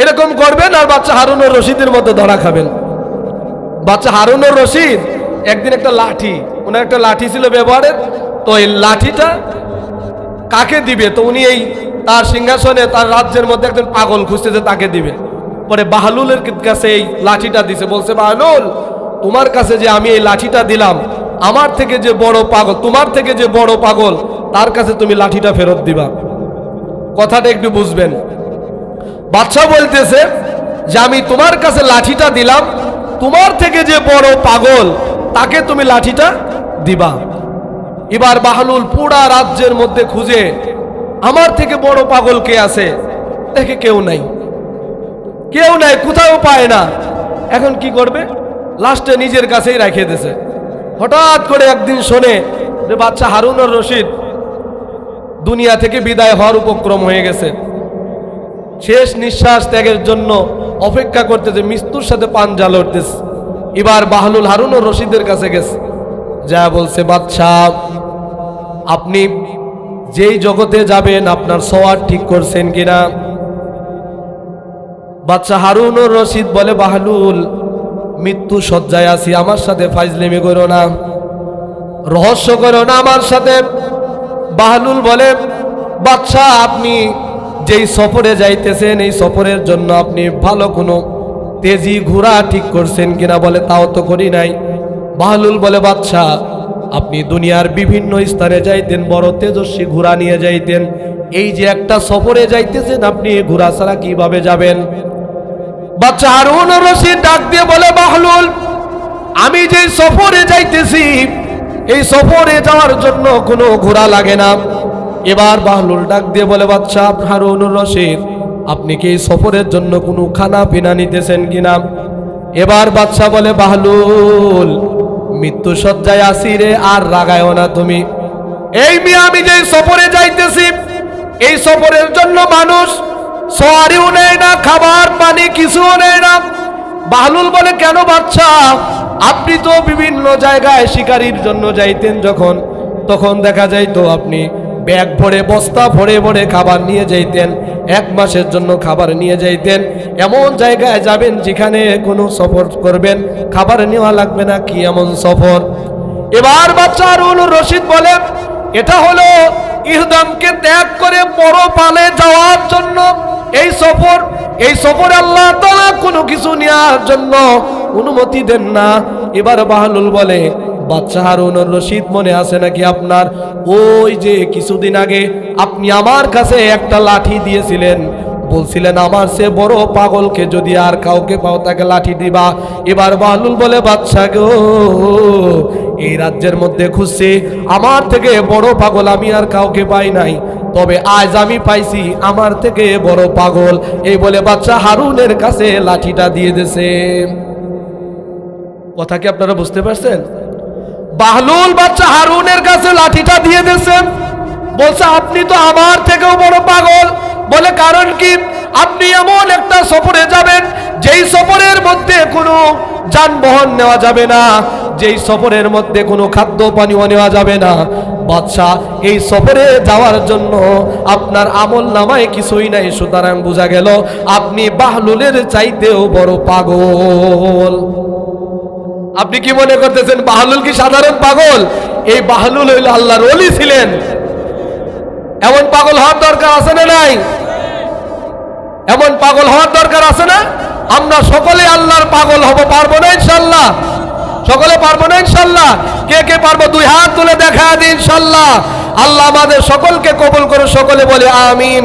এরকম করবেন আর বাচ্চা হারুন রশিদের মতো ধরা খাবেন। বাচ্চা হারুন রশিদ একদিন একটা লাঠি, ওনার একটা লাঠি ছিল ব্যবহারের, তো এই লাঠিটা কাকে দিবে? তো উনি এই তার সিংহাসনে তার রাজ্যের মধ্যে একজন পাগল খুঁজতেছে, তাকে দিবে। পরে বাহলুলের কাছে এই লাঠিটা দিছে, বলছে, বাহলুল, তোমার কাছে যে আমি এই লাঠিটা দিলাম, আমার থেকে যে বড় পাগল, তোমার থেকে যে বড় পাগল, তার কাছে তুমি লাঠিটা ফেরত দিবা। কথাটা একটু বুঝবেন। বাদশা বলতেছে যে আমি তোমার কাছে লাঠিটা দিলাম, তোমার থেকে যে বড় পাগল তাকে তুমি লাঠিটা দিবা। এবার বাহলুল পুরা রাজ্যের মধ্যে খুঁজে আমার থেকে বড় পাগল কে আছে, দেখে কেউ নাই, কেউ নাই, কোথাও পায় না। এখন কি করবে? লাস্টে নিজের কাছেই রেখে দিয়েছে। হঠাৎ করে একদিন শোনে যে বাচ্চা হারুন রশিদ দুনিয়া থেকে বিদায় হওয়ার উপক্রম হয়ে গেছে, শেষ নিঃশ্বাস ত্যাগের জন্য অপেক্ষা করতেছে, মৃত্যুর সাথে পাঞ্জা লড়তেছে। এবার বাহলুল হারুন রশিদের কাছে গেছে, যা বলছে, বাদশাহ, আপনি যেই জগতে যাবেন আপনার সওয়ার ঠিক করছেন কিনা? বাদশা হারুন রশিদ বলে, বাহলুল, মৃত্যু শয্যায় আছি, আমার সাথে ফাইজলামি করো না, রহস্য করো না আমার সাথে। বাহলুল বলে, বাদশাহ, আপনি যেই সফরে যাইতেছেন এই সফরের জন্য আপনি ভালো কোনো তেজি ঘোড়া ঠিক করছেন কিনা? বলে, তাও তো করি নাই। বাহলুল বলে, বাদশাহ, আপনি দুনিয়ার বিভিন্ন স্থানে যাইতেন, বড় তেজস্বী ঘোড়া নিয়ে যাইতেন, এই যে একটা সফরে যাইতেছেন আপনি ঘোড়া ছাড়া কিভাবে যাবেন? বাচ্চা হারুন রশিদ ডাক দিয়ে বলে, বাহলুল, আমি যে সফরে যাইতেছি এই সফরে যাওয়ার জন্য কোনো ঘোড়া লাগে না। এবার বাহলুল ডাক দিয়ে বলে, বাচ্চা হারুন রশিদ, আপনি কি এই সফরের জন্য কোনো খানা পিনা নিতেছেন কিনা? এবার বাদশা বলে, বাহলুল, মৃত্যু শয্যায় আসি রে, আর রাগায়ও না তুমি। এই মিয়া, আমি যে সফরে যাইতেছি এই সফরের জন্য মানুষ সওয়ারিও নেয় না, খাবার পানি কিছুও নেয় না। বাহলুল বলে, কেন বাদশা? আপনি তো বিভিন্ন জায়গায় শিকারির জন্য যাইতেন, যখন তখন দেখা যাইতো আপনি ব্যাগ ভরে বস্তা ভরে ভরে খাবার নিয়ে যাইতেন, 1 মাসের জন্য খাবার নিয়ে যাইতেন। এমন জায়গায় যাবেন যেখানে কোনো সফর করবেন খাবার নেওয়া লাগবে না, কি এমন সফর? এবার বাচ্চা হারুন রশিদ বলে, এটা হলো ইহদামকে ত্যাগ করে পরপালে যাওয়ার জন্য এই সফর। এই সফরে আল্লাহ তাআলা কোনো কিছু নেওয়ার জন্য অনুমতি দেন না। এবার বাহলুল বলে, বাচ্চা হারুনুর রশিদ মনে আছে নাকি আপনার? ওই যে কিছুদিন আগে আপনি আমার কাছে একটা লাঠি দিয়েছিলেন, বলছিলেন আমার সে বড় পাগলকে যদি আর কাউকে পাও তাকে লাঠি দিবা। এবার বাহলুল বলে, বাচ্চা গো, এই রাজ্যের মধ্যে খুঁজছি, আমার থেকে বড় পাগল আমি আর কাউকে পাই নাই, তবে আজ আমি পাইছি আমার থেকে বড় পাগল। এই বলে বাচ্চা হারুনের কাছে লাঠিটা দিয়ে দিয়েছে। কথা কি আপনারা বুঝতে পারছেন? বাহলুল বাচ্চা হারুনের কাছে লাঠিটা দিয়ে দিয়েছে, বলছে আপনি তো আমার থেকেও বড় পাগল। বলে কারণ কি? আপনি এমন একটা সফরে যাবেন যেই সফরের মধ্যে কোনো যানবাহন নেওয়া যাবে না, যেই সফরের মধ্যে কোনো খাদ্য পানীয় নেওয়া যাবে না। বাদশাহ, এই সফরে যাওয়ার জন্য আপনার আমল নামায় কিছুই নাই, সুতরাং বোঝা গেল আপনি বাহলুলের চাইতেও বড় পাগল। আপনি কি মনে করতেছেন বাহলুল কি সাধারণ পাগল? এই বাহলুল হইল আল্লাহর ওলি ছিলেন। এমন পাগল হওয়ার দরকার আছে না নাই? এমন পাগল হওয়ার দরকার আছে না? আমরা সকলে আল্লাহর পাগল হব, পারবো না ইনশাআল্লাহ? সকলে পারবো না ইনশাআল্লাহ? কে কে পারবো দুই হাত তুলে দেখা দিন ইনশাআল্লাহ। আল্লাহ আমাদের সকলকে কবুল করে, সকলে বলে আমিন।